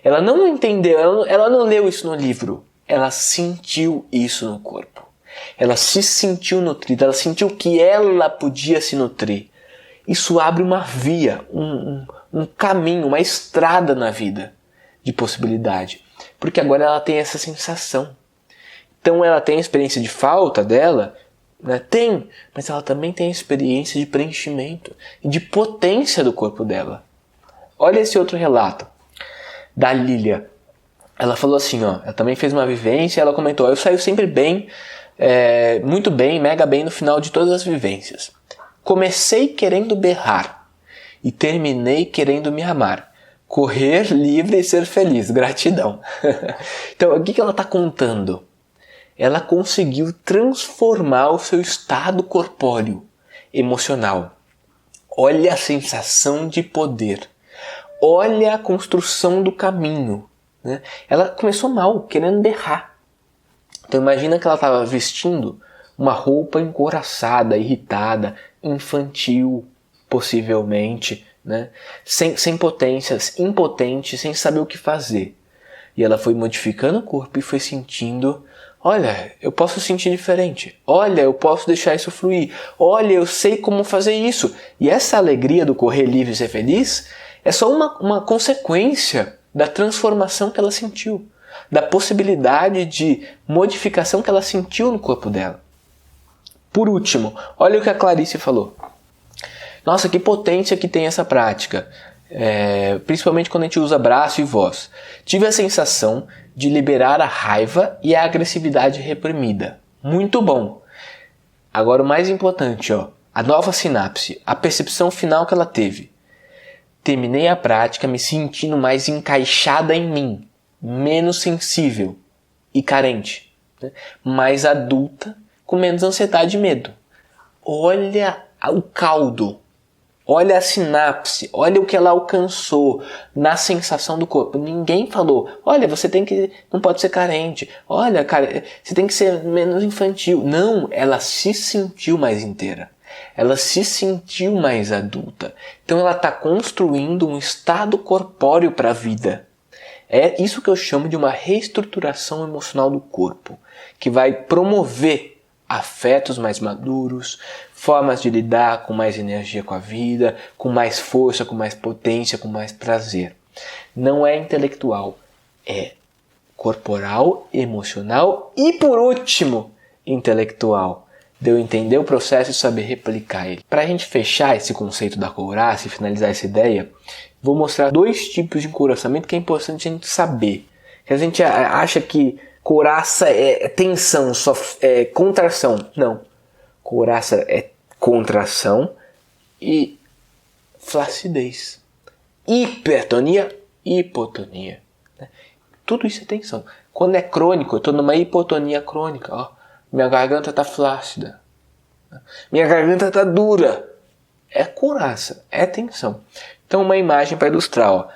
Ela não entendeu, ela não leu isso no livro. Ela sentiu isso no corpo. Ela se sentiu nutrida, ela sentiu que ela podia se nutrir. Isso abre uma via, um caminho, uma estrada na vida de possibilidade. Porque agora ela tem essa sensação. Então ela tem a experiência de falta dela, né? Tem, mas ela também tem a experiência de preenchimento e de potência do corpo dela. Olha esse outro relato da Lília. Ela falou assim, ela também fez uma vivência, ela comentou: eu saio sempre bem, muito bem, mega bem no final de todas as vivências. Comecei querendo berrar e terminei querendo me amar. Correr livre e ser feliz. Gratidão. Então, o que ela está contando? Ela conseguiu transformar o seu estado corpóreo, emocional. Olha a sensação de poder. Olha a construção do caminho. Né? Ela começou mal, querendo berrar. Então imagina que ela estava vestindo uma roupa encouraçada, irritada, infantil, possivelmente, né? Sem potências, impotente, sem saber o que fazer. E ela foi modificando o corpo e foi sentindo: olha, eu posso sentir diferente. Olha, eu posso deixar isso fluir. Olha, eu sei como fazer isso. E essa alegria do correr livre e ser feliz é só uma consequência da transformação que ela sentiu, da possibilidade de modificação que ela sentiu no corpo dela. Por último, olha o que a Clarice falou. Nossa, que potência que tem essa prática, principalmente quando a gente usa braço e voz. Tive a sensação de liberar a raiva e a agressividade reprimida. Muito bom. Agora o mais importante, a nova sinapse, a percepção final que ela teve. Terminei a prática me sentindo mais encaixada em mim, menos sensível e carente, né? Mais adulta, com menos ansiedade e medo. Olha o caldo, olha a sinapse, olha o que ela alcançou na sensação do corpo. Ninguém falou, olha, não pode ser carente, olha, cara, você tem que ser menos infantil. Não, ela se sentiu mais inteira. Ela se sentiu mais adulta. Então ela está construindo um estado corpóreo para a vida. É isso que eu chamo de uma reestruturação emocional do corpo, que vai promover afetos mais maduros, formas de lidar com mais energia com a vida, com mais força, com mais potência, com mais prazer. Não é intelectual, é corporal, emocional e, por último, intelectual. De eu entender o processo e saber replicar ele. Para a gente fechar esse conceito da couraça e finalizar essa ideia, vou mostrar 2 tipos de encouraçamento que é importante a gente saber. Que a gente acha que couraça é tensão, só é contração. Não. Couraça é contração e flacidez. Hipertonia, hipotonia. Tudo isso é tensão. Quando é crônico, eu estou numa hipotonia crônica. Ó, minha garganta está flácida. Minha garganta está dura. É couraça, é tensão. Então, uma imagem para ilustrar. Ó.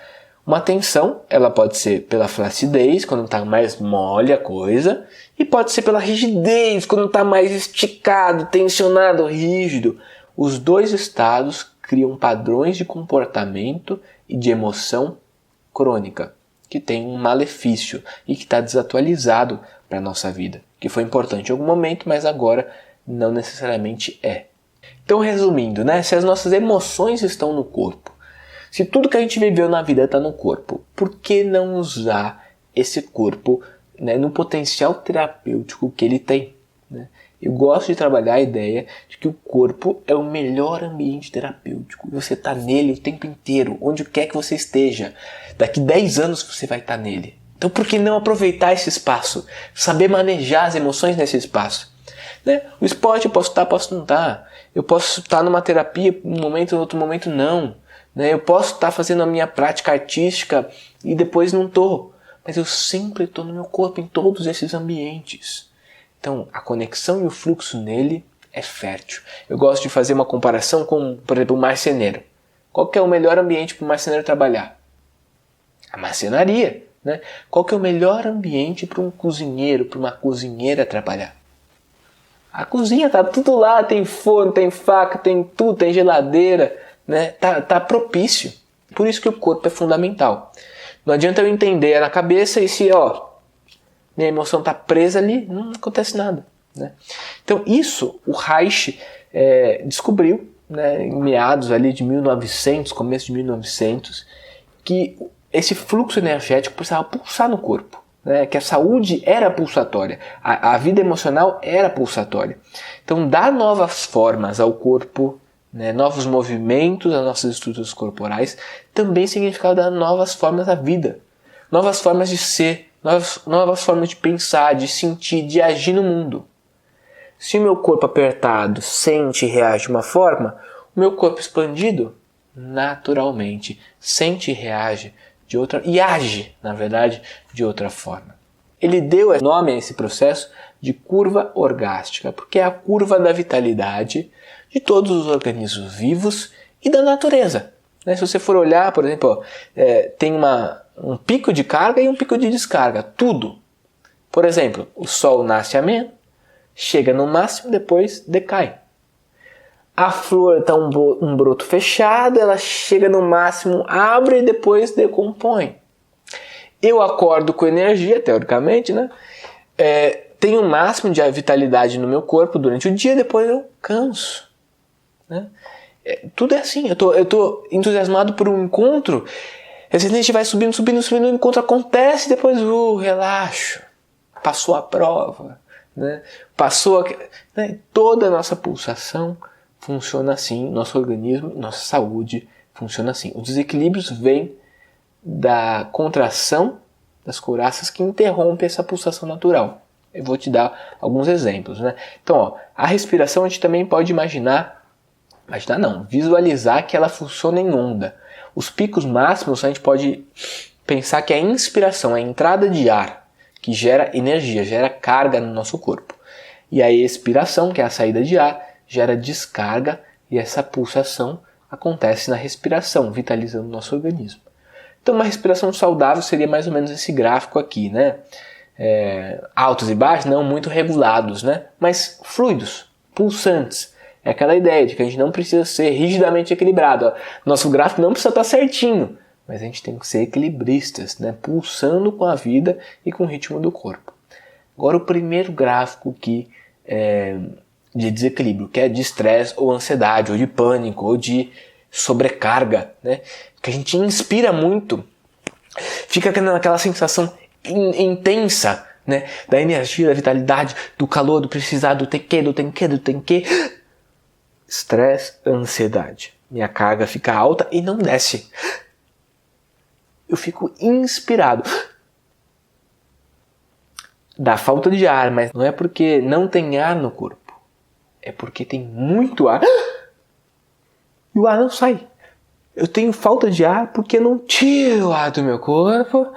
Uma tensão, ela pode ser pela flacidez, quando está mais mole a coisa, e pode ser pela rigidez, quando está mais esticado, tensionado, rígido. Os 2 estados criam padrões de comportamento e de emoção crônica, que tem um malefício e que está desatualizado para a nossa vida, que foi importante em algum momento, mas agora não necessariamente é. Então, resumindo, né? Se as nossas emoções estão no corpo, se tudo que a gente viveu na vida está no corpo, por que não usar esse corpo, né, no potencial terapêutico que ele tem? Né? Eu gosto de trabalhar a ideia de que o corpo é o melhor ambiente terapêutico. Você está nele o tempo inteiro, onde quer que você esteja. Daqui 10 anos você vai estar nele. Então por que não aproveitar esse espaço? Saber manejar as emoções nesse espaço. Né? O esporte eu posso estar, posso não estar. Eu posso estar numa terapia num momento, em outro momento não. Né? Eu posso estar fazendo a minha prática artística e depois não estou. Mas eu sempre estou no meu corpo, em todos esses ambientes. Então, a conexão e o fluxo nele é fértil. Eu gosto de fazer uma comparação com, por exemplo, um marceneiro. Qual que é o melhor ambiente para o marceneiro trabalhar? A marcenaria. Né? Qual que é o melhor ambiente para um cozinheiro, para uma cozinheira trabalhar? A cozinha, tá tudo lá, tem forno, tem faca, tem tudo, tem geladeira, né? Tá propício. Por isso que o corpo é fundamental. Não adianta eu entender na cabeça e se, minha emoção está presa ali, não acontece nada. Né? Então isso o Reich descobriu, né, em meados ali de 1900, começo de 1900, que esse fluxo energético precisava pulsar no corpo. Né, que a saúde era pulsatória, a vida emocional era pulsatória. Então, dar novas formas ao corpo, né, novos movimentos às nossas estruturas corporais, também significa dar novas formas à vida, novas formas de ser, novas formas de pensar, de sentir, de agir no mundo. Se o meu corpo apertado sente e reage de uma forma, o meu corpo expandido, naturalmente, sente e reage de outra, e age, na verdade, de outra forma. Ele deu nome a esse processo de curva orgástica, porque é a curva da vitalidade de todos os organismos vivos e da natureza. Né? Se você for olhar, por exemplo, tem um pico de carga e um pico de descarga, tudo. Por exemplo, o Sol nasce ameno, chega no máximo, depois decai. A flor está um broto fechado, ela chega no máximo, abre e depois decompõe. Eu acordo com energia, teoricamente, né? Tenho um máximo de vitalidade no meu corpo durante o dia, depois eu canso. Né? Tudo é assim, eu tô entusiasmado por um encontro, a gente vai subindo, o encontro acontece, depois relaxo. Passou a prova, né? Né? Toda a nossa pulsação funciona assim, nosso organismo, nossa saúde funciona assim. Os desequilíbrios vêm da contração das couraças que interrompe essa pulsação natural. Eu vou te dar alguns exemplos. Né? Então, a respiração a gente também pode visualizar que ela funciona em onda. Os picos máximos a gente pode pensar que é a inspiração, a entrada de ar, que gera energia, gera carga no nosso corpo. E a expiração, que é a saída de ar, gera descarga e essa pulsação acontece na respiração, vitalizando o nosso organismo. Então, uma respiração saudável seria mais ou menos esse gráfico aqui, né? Altos e baixos, não muito regulados, né? Mas fluidos, pulsantes. É aquela ideia de que a gente não precisa ser rigidamente equilibrado. Nosso gráfico não precisa estar certinho, mas a gente tem que ser equilibristas, né? Pulsando com a vida e com o ritmo do corpo. Agora, o primeiro gráfico aqui de desequilíbrio, que é de estresse ou ansiedade, ou de pânico, ou de sobrecarga, né? Que a gente inspira muito, fica naquela sensação intensa, né? Da energia, da vitalidade, do calor, do precisar, do tem que. Estresse, ansiedade. Minha carga fica alta e não desce. Eu fico inspirado. Dá falta de ar, mas não é porque não tem ar no corpo. É porque tem muito ar e o ar não sai. Eu tenho falta de ar porque eu não tiro o ar do meu corpo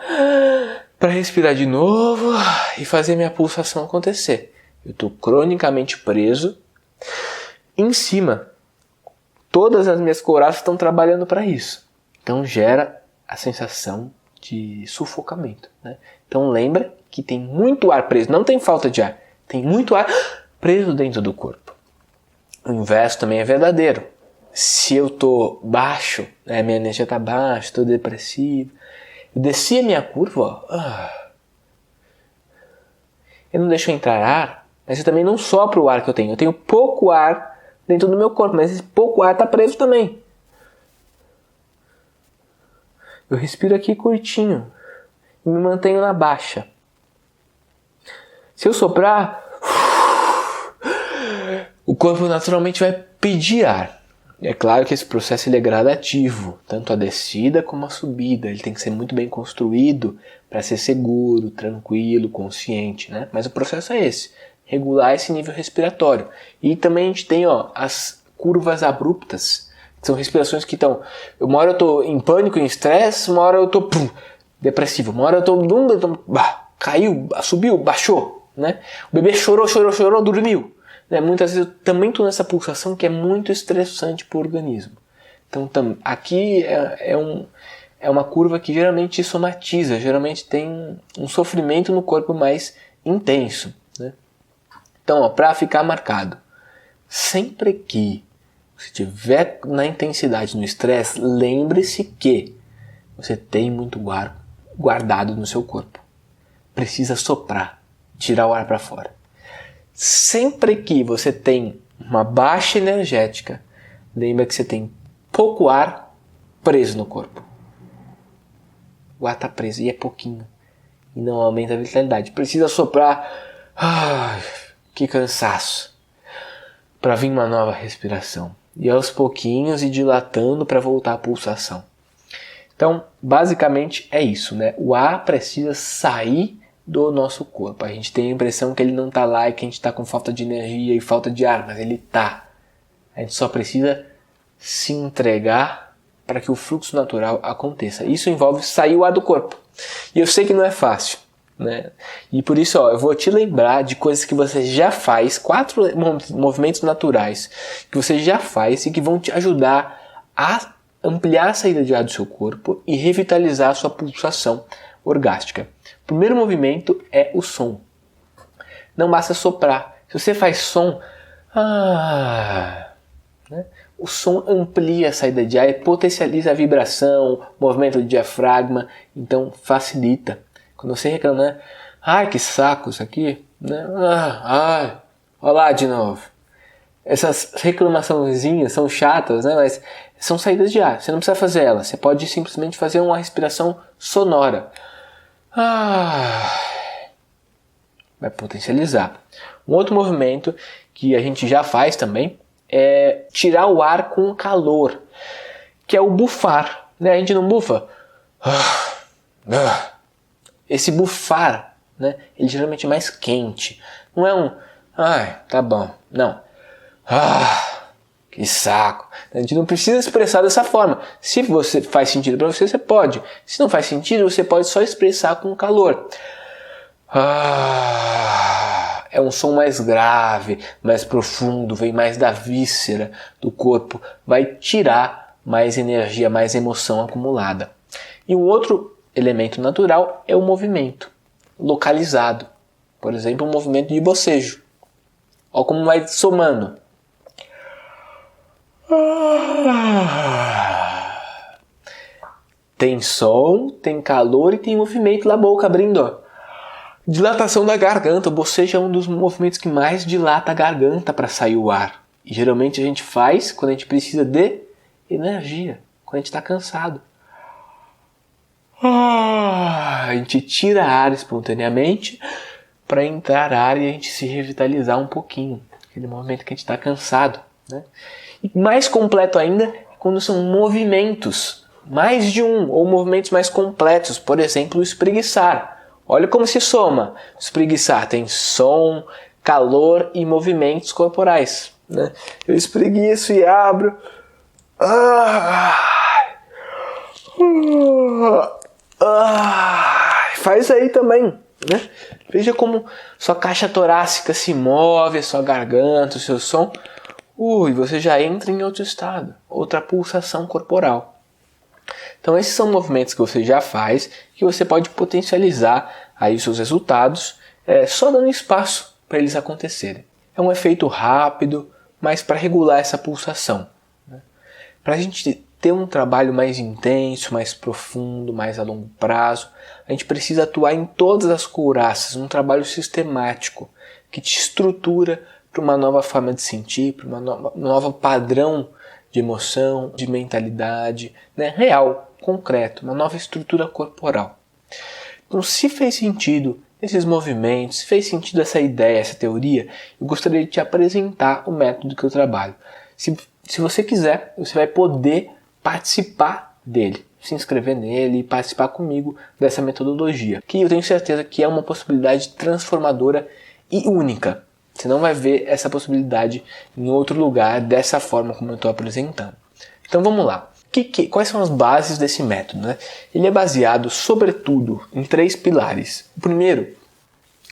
para respirar de novo e fazer minha pulsação acontecer. Eu estou cronicamente preso em cima. Todas as minhas couraças estão trabalhando para isso. Então gera a sensação de sufocamento, né? Então lembra que tem muito ar preso, não tem falta de ar, tem muito ar preso dentro do corpo. O inverso também é verdadeiro. Se eu estou baixo, minha energia está baixa, estou depressivo, eu desci a minha curva, eu não deixo entrar ar, mas eu também não sopro o ar que eu tenho pouco ar dentro do meu corpo, mas esse pouco ar está preso também. Eu respiro aqui curtinho e me mantenho na baixa. Se eu soprar, o corpo naturalmente vai pedir ar. É claro que esse processo ele é gradativo, tanto a descida como a subida. Ele tem que ser muito bem construído para ser seguro, tranquilo, consciente, né? Mas o processo é esse, regular esse nível respiratório. E também a gente tem as curvas abruptas, que são respirações que estão... Uma hora eu estou em pânico, em estresse, uma hora eu estou depressivo, uma hora eu estou... Caiu, subiu, baixou, né? O bebê chorou, dormiu. Muitas vezes eu também estou nessa pulsação que é muito estressante para o organismo. Então aqui é uma curva que geralmente somatiza, geralmente tem um sofrimento no corpo mais intenso, né? Então, para ficar marcado, sempre que você estiver na intensidade, no estresse, lembre-se que você tem muito ar guardado no seu corpo. Precisa soprar, tirar o ar para fora. Sempre que você tem uma baixa energética, lembra que você tem pouco ar preso no corpo. O ar está preso e é pouquinho. E não aumenta a vitalidade. Precisa soprar. Ai, que cansaço. Para vir uma nova respiração. E aos pouquinhos ir dilatando para voltar à pulsação. Então, basicamente é isso, né? O ar precisa sair do nosso corpo. A gente tem a impressão que ele não está lá e que a gente está com falta de energia e falta de ar, mas ele está. A gente só precisa se entregar para que o fluxo natural aconteça. Isso envolve sair o ar do corpo. E eu sei que não é fácil, né? E por isso, eu vou te lembrar de coisas que você já faz, 4 movimentos naturais que você já faz e que vão te ajudar a ampliar a saída de ar do seu corpo e revitalizar a sua pulsação orgástica. O primeiro movimento é o som. Não basta soprar. Se você faz som, né? O som amplia a saída de ar e potencializa a vibração, o movimento do diafragma, então facilita. Quando você reclama, né? Ai, que saco isso aqui, né? Olha lá de novo. Essas reclamaçõezinhas são chatas, né? Mas são saídas de ar. Você não precisa fazer elas. Você pode simplesmente fazer uma respiração sonora. Vai potencializar. Um outro movimento que a gente já faz também é tirar o ar com calor, que é o bufar, né? A gente não bufa. Esse bufar, né? Ele geralmente é mais quente. Não é tá bom. Não. Que saco. A gente não precisa expressar dessa forma. Se você faz sentido para você, você pode. Se não faz sentido, você pode só expressar com calor. É um som mais grave, mais profundo, vem mais da víscera do corpo. Vai tirar mais energia, mais emoção acumulada. E o outro elemento natural é o movimento localizado. Por exemplo, o movimento de bocejo. Olha como vai somando. Tem som, tem calor e tem movimento da boca abrindo. Ó. Dilatação da garganta. O bocejo é um dos movimentos que mais dilata a garganta para sair o ar. E geralmente a gente faz quando a gente precisa de energia, quando a gente está cansado. A gente tira ar espontaneamente para entrar ar e a gente se revitalizar um pouquinho. Aquele momento que a gente está cansado. Né? E mais completo ainda é quando são movimentos, mais de um, ou movimentos mais completos. Por exemplo, o espreguiçar. Olha como se soma. O espreguiçar tem som, calor e movimentos corporais. Né? Eu espreguiço e abro. Faz aí também. Né? Veja como sua caixa torácica se move, a sua garganta, o seu som. E você já entra em outro estado, outra pulsação corporal. Então esses são movimentos que você já faz, que você pode potencializar aí os seus resultados, só dando espaço para eles acontecerem. É um efeito rápido, mas para regular essa pulsação. Né? Para a gente ter um trabalho mais intenso, mais profundo, mais a longo prazo, a gente precisa atuar em todas as couraças, um trabalho sistemático que te estrutura para uma nova forma de sentir, para uma nova padrão de emoção, de mentalidade, né? Real, concreto, uma nova estrutura corporal. Então, se fez sentido esses movimentos, se fez sentido essa ideia, essa teoria, eu gostaria de te apresentar o método que eu trabalho. Se você quiser, você vai poder participar dele, se inscrever nele e participar comigo dessa metodologia, que eu tenho certeza que é uma possibilidade transformadora e única. Você não vai ver essa possibilidade em outro lugar dessa forma como eu estou apresentando. Então vamos lá. Quais são as bases desse método? Né? Ele é baseado, sobretudo, em 3 pilares. O primeiro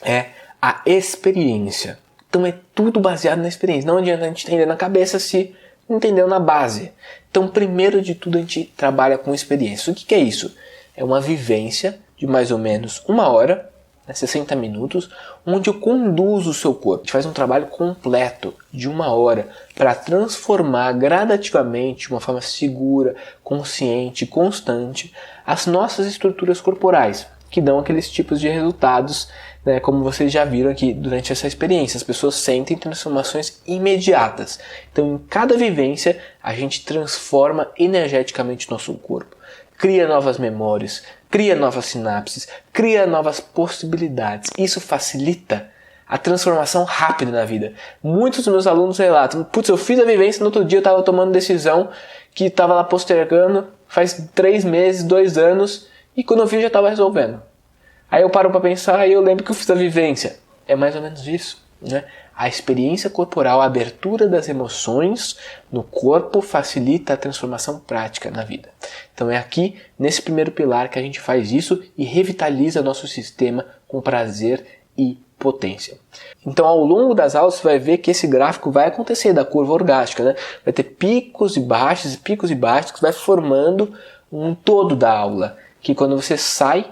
é a experiência. Então é tudo baseado na experiência. Não adianta a gente entender na cabeça se não entendeu na base. Então, primeiro de tudo, a gente trabalha com experiência. O que é isso? É uma vivência de mais ou menos 1 hora, 60 minutos, onde eu conduzo o seu corpo. A gente faz um trabalho completo de 1 hora para transformar gradativamente, de uma forma segura, consciente, constante, as nossas estruturas corporais, que dão aqueles tipos de resultados, né, como vocês já viram aqui durante essa experiência. As pessoas sentem transformações imediatas. Então, em cada vivência, a gente transforma energeticamente nosso corpo. Cria novas memórias, cria novas sinapses, cria novas possibilidades. Isso facilita a transformação rápida na vida. Muitos dos meus alunos relatam, eu fiz a vivência, no outro dia eu estava tomando decisão que estava lá postergando faz 3 meses, 2 anos, e quando eu vi já estava resolvendo. Aí eu paro para pensar e eu lembro que eu fiz a vivência. É mais ou menos isso, né? A experiência corporal, a abertura das emoções no corpo facilita a transformação prática na vida. Então é aqui, nesse primeiro pilar, que a gente faz isso e revitaliza nosso sistema com prazer e potência. Então ao longo das aulas você vai ver que esse gráfico vai acontecer da curva orgástica, né? Vai ter picos e baixos, que vai formando um todo da aula. Que quando você sai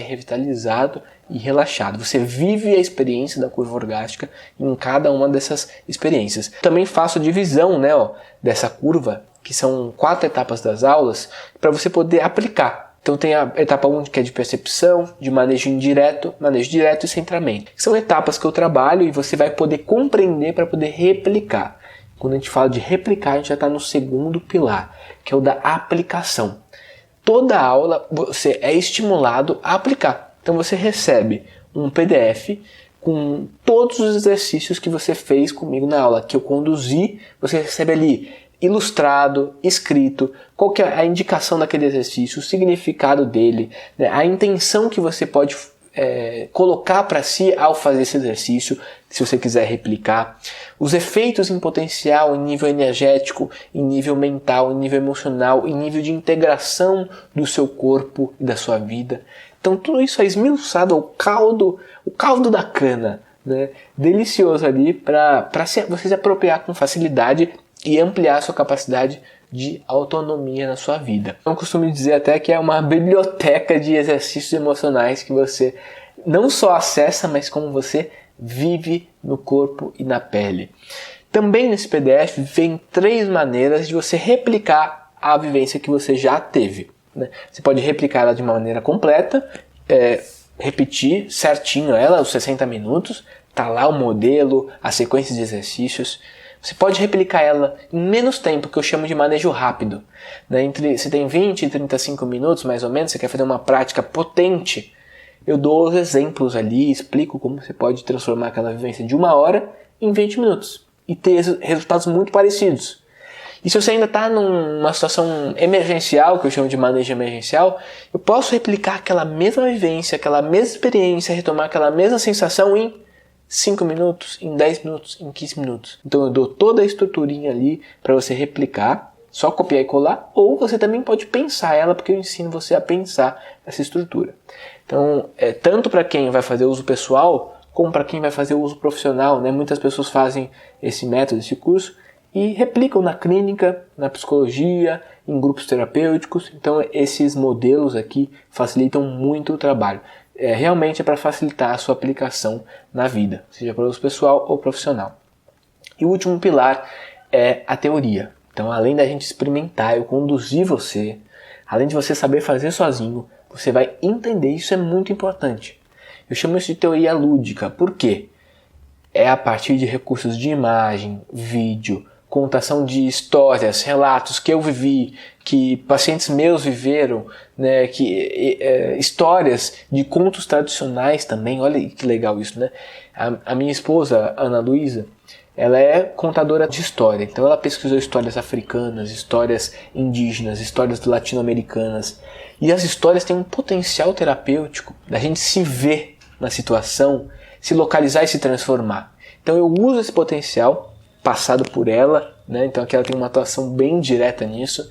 revitalizado e relaxado. Você vive a experiência da curva orgástica em cada uma dessas experiências. Também faço a divisão, né, dessa curva, que são 4 etapas das aulas, para você poder aplicar. Então tem a etapa 1, que é de percepção, de manejo indireto, manejo direto e centramento. São etapas que eu trabalho e você vai poder compreender para poder replicar. Quando a gente fala de replicar, a gente já está no segundo pilar, que é o da aplicação. Toda aula você é estimulado a aplicar. Então você recebe um PDF com todos os exercícios que você fez comigo na aula, que eu conduzi. Você recebe ali ilustrado, escrito, qual que é a indicação daquele exercício, o significado dele, né? A intenção que você pode colocar para si ao fazer esse exercício, se você quiser replicar, os efeitos em potencial, em nível energético, em nível mental, em nível emocional, em nível de integração do seu corpo e da sua vida. Então tudo isso é esmiuçado ao caldo da cana, né? Delicioso ali para você se apropriar com facilidade e ampliar a sua capacidade de autonomia na sua vida. Eu costumo dizer até que é uma biblioteca de exercícios emocionais que você não só acessa, mas como você vive no corpo e na pele. Também nesse PDF vem 3 maneiras de você replicar a vivência que você já teve, né? Você pode replicar ela de uma maneira completa, repetir certinho ela, os 60 minutos, tá lá o modelo, a sequência de exercícios. Você pode replicar ela em menos tempo, que eu chamo de manejo rápido, né? Você tem 20 e 35 minutos, mais ou menos, você quer fazer uma prática potente. Eu dou os exemplos ali, explico como você pode transformar aquela vivência de 1 hora em 20 minutos e ter resultados muito parecidos. E se você ainda está numa situação emergencial, que eu chamo de manejo emergencial, eu posso replicar aquela mesma vivência, aquela mesma experiência, retomar aquela mesma sensação em 5 minutos, em 10 minutos, em 15 minutos. Então eu dou toda a estruturinha ali para você replicar, só copiar e colar, ou você também pode pensar ela, porque eu ensino você a pensar essa estrutura. Então, tanto para quem vai fazer uso pessoal, como para quem vai fazer uso profissional, né? Muitas pessoas fazem esse método, esse curso, e replicam na clínica, na psicologia, em grupos terapêuticos. Então, esses modelos aqui facilitam muito o trabalho. Realmente é para facilitar a sua aplicação na vida, seja para uso pessoal ou profissional. E o último pilar é a teoria. Então, além da gente experimentar, eu conduzir você, além de você saber fazer sozinho, você vai entender, isso é muito importante. Eu chamo isso de teoria lúdica. Por quê? É a partir de recursos de imagem, vídeo, contação de histórias, relatos que eu vivi, que pacientes meus viveram, né, histórias de contos tradicionais também. Olha que legal isso, né? A minha esposa, Ana Luísa, ela é contadora de história. Então ela pesquisou histórias africanas, histórias indígenas, histórias latino-americanas. E as histórias têm um potencial terapêutico da gente se ver na situação, se localizar e se transformar. Então eu uso esse potencial passado por ela, né? Então aqui ela tem uma atuação bem direta nisso,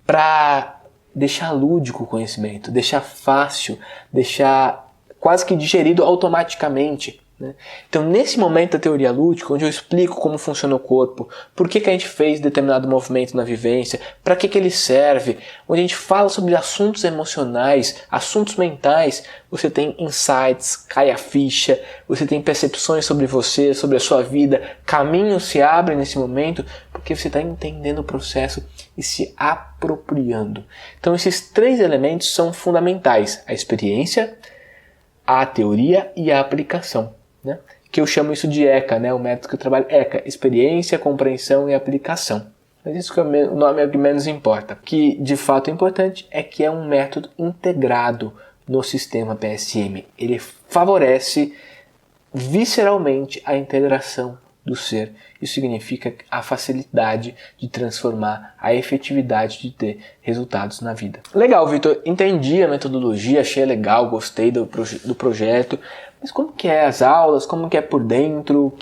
para deixar lúdico o conhecimento, deixar fácil, deixar quase que digerido automaticamente, né? Então nesse momento da teoria lúdica, onde eu explico como funciona o corpo, por que a gente fez determinado movimento na vivência, para que ele serve, onde a gente fala sobre assuntos emocionais, assuntos mentais, você tem insights, cai a ficha, você tem percepções sobre você, sobre a sua vida, caminhos se abrem nesse momento, porque você está entendendo o processo e se apropriando. Então esses 3 elementos são fundamentais: a experiência, a teoria e a aplicação, né? Que eu chamo isso de ECA, né? O método que eu trabalho, ECA, experiência, compreensão e aplicação. Mas isso que o nome é o que menos importa. O que de fato é importante é que é um método integrado no sistema PSM. Ele favorece visceralmente a integração do ser. Isso significa a facilidade de transformar, a efetividade de ter resultados na vida. Legal, Vitor. Entendi a metodologia, achei legal, gostei do projeto. Mas como que é as aulas? Como que é por dentro?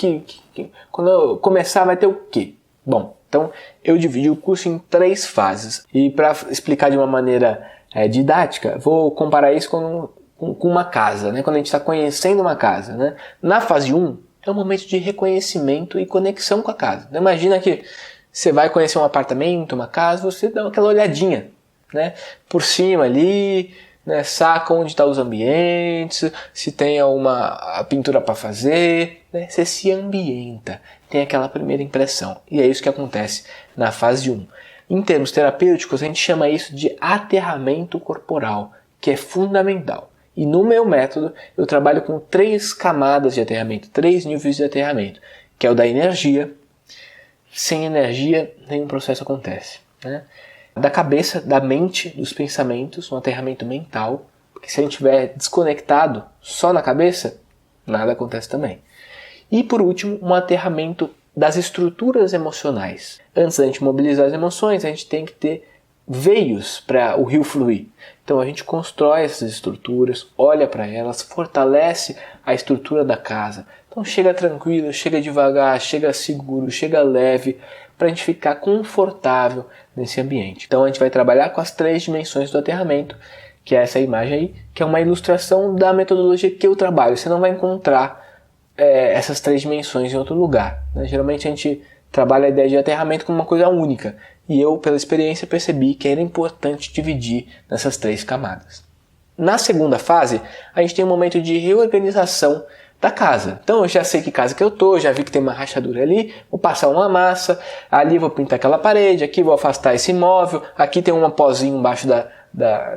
Quando eu começar vai ter o quê? Bom, então eu dividi o curso em 3 fases. E para explicar de uma maneira didática, vou comparar isso com uma casa, né? Quando a gente está conhecendo uma casa, né? Na fase 1, é um momento de reconhecimento e conexão com a casa. Imagina que você vai conhecer um apartamento, uma casa, você dá aquela olhadinha, né? Por cima ali, né? Saca onde estão os ambientes, se tem alguma pintura para fazer, né? Você se ambienta, tem aquela primeira impressão. E é isso que acontece na fase 1. Em termos terapêuticos, a gente chama isso de aterramento corporal, que é fundamental. E no meu método, eu trabalho com 3 camadas de aterramento, 3 níveis de aterramento, que é o da energia. Sem energia, nenhum processo acontece, né? Da cabeça, da mente, dos pensamentos, um aterramento mental, porque se a gente estiver desconectado só na cabeça, nada acontece também. E por último, um aterramento das estruturas emocionais. Antes da gente mobilizar as emoções, a gente tem que ter veios para o rio fluir. Então a gente constrói essas estruturas, olha para elas, fortalece a estrutura da casa. Então chega tranquilo, chega devagar, chega seguro, chega leve, para a gente ficar confortável nesse ambiente. Então a gente vai trabalhar com as 3 dimensões do aterramento, que é essa imagem aí, que é uma ilustração da metodologia que eu trabalho. Você não vai encontrar essas 3 dimensões em outro lugar, né? Geralmente a gente trabalha a ideia de aterramento como uma coisa única. e eu, pela experiência, percebi que era importante dividir nessas 3 camadas. Na segunda fase, a gente tem um momento de reorganização da casa. Então eu já sei que casa que eu tô, já vi que tem uma rachadura ali, vou passar uma massa, ali vou pintar aquela parede, aqui vou afastar esse móvel, aqui tem um pozinho embaixo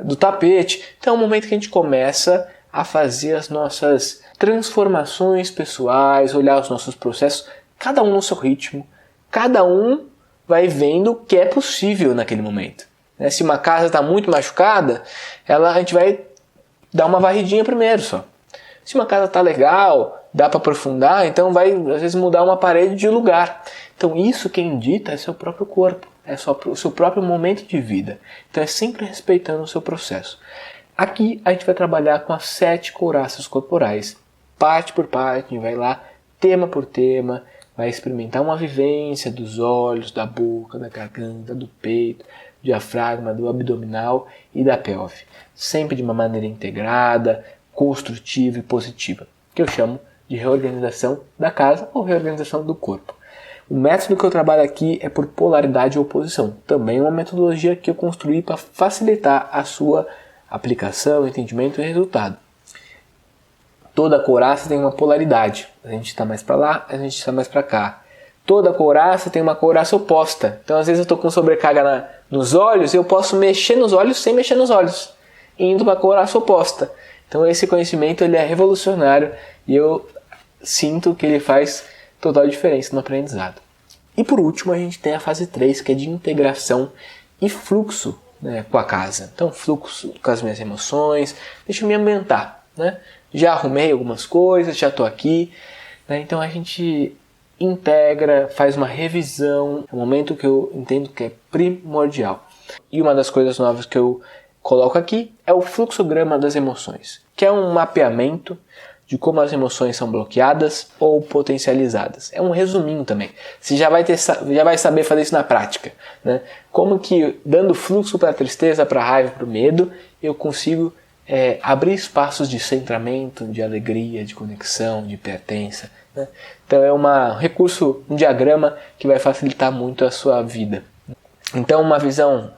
do tapete. Então é um momento que a gente começa a fazer as nossas transformações pessoais, olhar os nossos processos, cada um no seu ritmo, cada um vai vendo o que é possível naquele momento. Se uma casa está muito machucada, a gente vai dar uma varridinha primeiro só. Se uma casa está legal, dá para aprofundar, então vai às vezes mudar uma parede de lugar. Então isso quem dita é seu próprio corpo, é o seu próprio momento de vida. Então é sempre respeitando o seu processo. Aqui a gente vai trabalhar com as 7 couraças corporais. Parte por parte, a gente vai lá, tema por tema, vai experimentar uma vivência dos olhos, da boca, da garganta, do peito, do diafragma, do abdominal e da pelve. Sempre de uma maneira integrada, construtiva e positiva, que eu chamo de reorganização da casa ou reorganização do corpo. O método que eu trabalho aqui é por polaridade e oposição. Também é uma metodologia que eu construí para facilitar a sua aplicação, entendimento e resultado. Toda couraça tem uma polaridade. A gente está mais para lá, a gente está mais para cá. Toda couraça tem uma couraça oposta. Então, às vezes, eu estou com sobrecarga nos olhos e eu posso mexer nos olhos sem mexer nos olhos, indo para a couraça oposta. Então, esse conhecimento ele é revolucionário e eu sinto que ele faz total diferença no aprendizado. E, por último, a gente tem a fase 3, que é de integração e fluxo, né, com a casa. Então, fluxo com as minhas emoções, deixa eu me ambientar, né? Já arrumei algumas coisas, já estou aqui, né? Então a gente integra, faz uma revisão, é um momento que eu entendo que é primordial. E uma das coisas novas que eu coloco aqui é o fluxograma das emoções, que é um mapeamento de como as emoções são bloqueadas ou potencializadas. É um resuminho também. Você já vai saber fazer isso na prática, né? Como que, dando fluxo para a tristeza, para a raiva, para o medo, eu consigo abrir espaços de centramento, de alegria, de conexão, de pertença, né? Então é um recurso, um diagrama que vai facilitar muito a sua vida. Então uma visão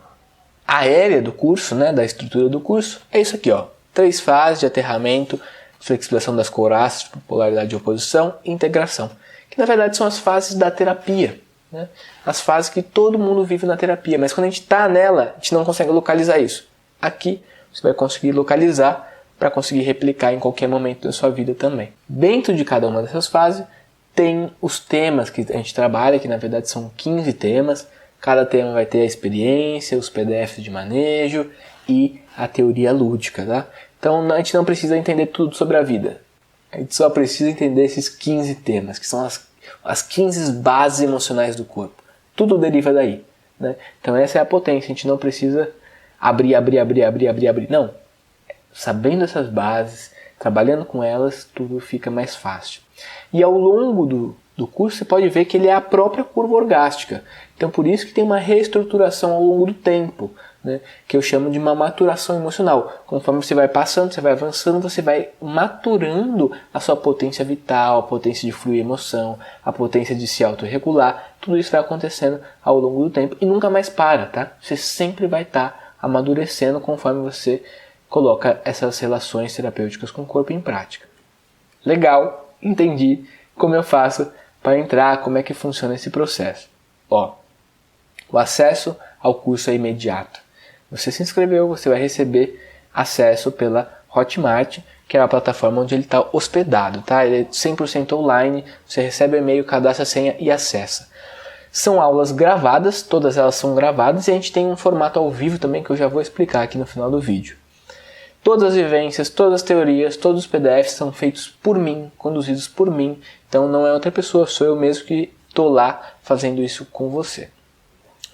aérea do curso, né, da estrutura do curso, é isso aqui, ó. 3 fases de aterramento, flexibilização das couraças, polaridade e oposição e integração. Que na verdade são as fases da terapia, né? As fases que todo mundo vive na terapia, mas quando a gente está nela, a gente não consegue localizar isso. Aqui você vai conseguir localizar para conseguir replicar em qualquer momento da sua vida também. Dentro de cada uma dessas fases tem os temas que a gente trabalha, que na verdade são 15 temas. Cada tema vai ter a experiência, os PDFs de manejo e a teoria lúdica, tá? Então a gente não precisa entender tudo sobre a vida. A gente só precisa entender esses 15 temas, que são as 15 bases emocionais do corpo. Tudo deriva daí, né? Então essa é a potência, a gente não precisa abrir. Não. Sabendo essas bases, trabalhando com elas, tudo fica mais fácil. E ao longo do curso, você pode ver que ele é a própria curva orgástica. Então, por isso que tem uma reestruturação ao longo do tempo, né? Que eu chamo de uma maturação emocional. Conforme você vai passando, você vai avançando, você vai maturando a sua potência vital, a potência de fluir emoção, a potência de se autorregular. Tudo isso vai acontecendo ao longo do tempo e nunca mais para, tá? Você sempre vai estar amadurecendo conforme você coloca essas relações terapêuticas com o corpo em prática. Legal, entendi como eu faço para entrar, como é que funciona esse processo. Ó, o acesso ao curso é imediato. Você se inscreveu, você vai receber acesso pela Hotmart, que é a plataforma onde ele está hospedado, tá? Ele é 100% online, você recebe o e-mail, cadastra a senha e acessa. São aulas gravadas, todas elas são gravadas, e a gente tem um formato ao vivo também que eu já vou explicar aqui no final do vídeo. Todas as vivências, todas as teorias, todos os PDFs são feitos por mim, conduzidos por mim. Então não é outra pessoa, sou eu mesmo que estou lá fazendo isso com você.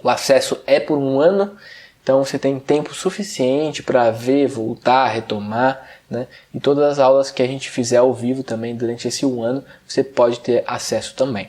O acesso é por 1 ano, então você tem tempo suficiente para ver, voltar, retomar, né? E todas as aulas que a gente fizer ao vivo também durante esse 1 ano, você pode ter acesso também.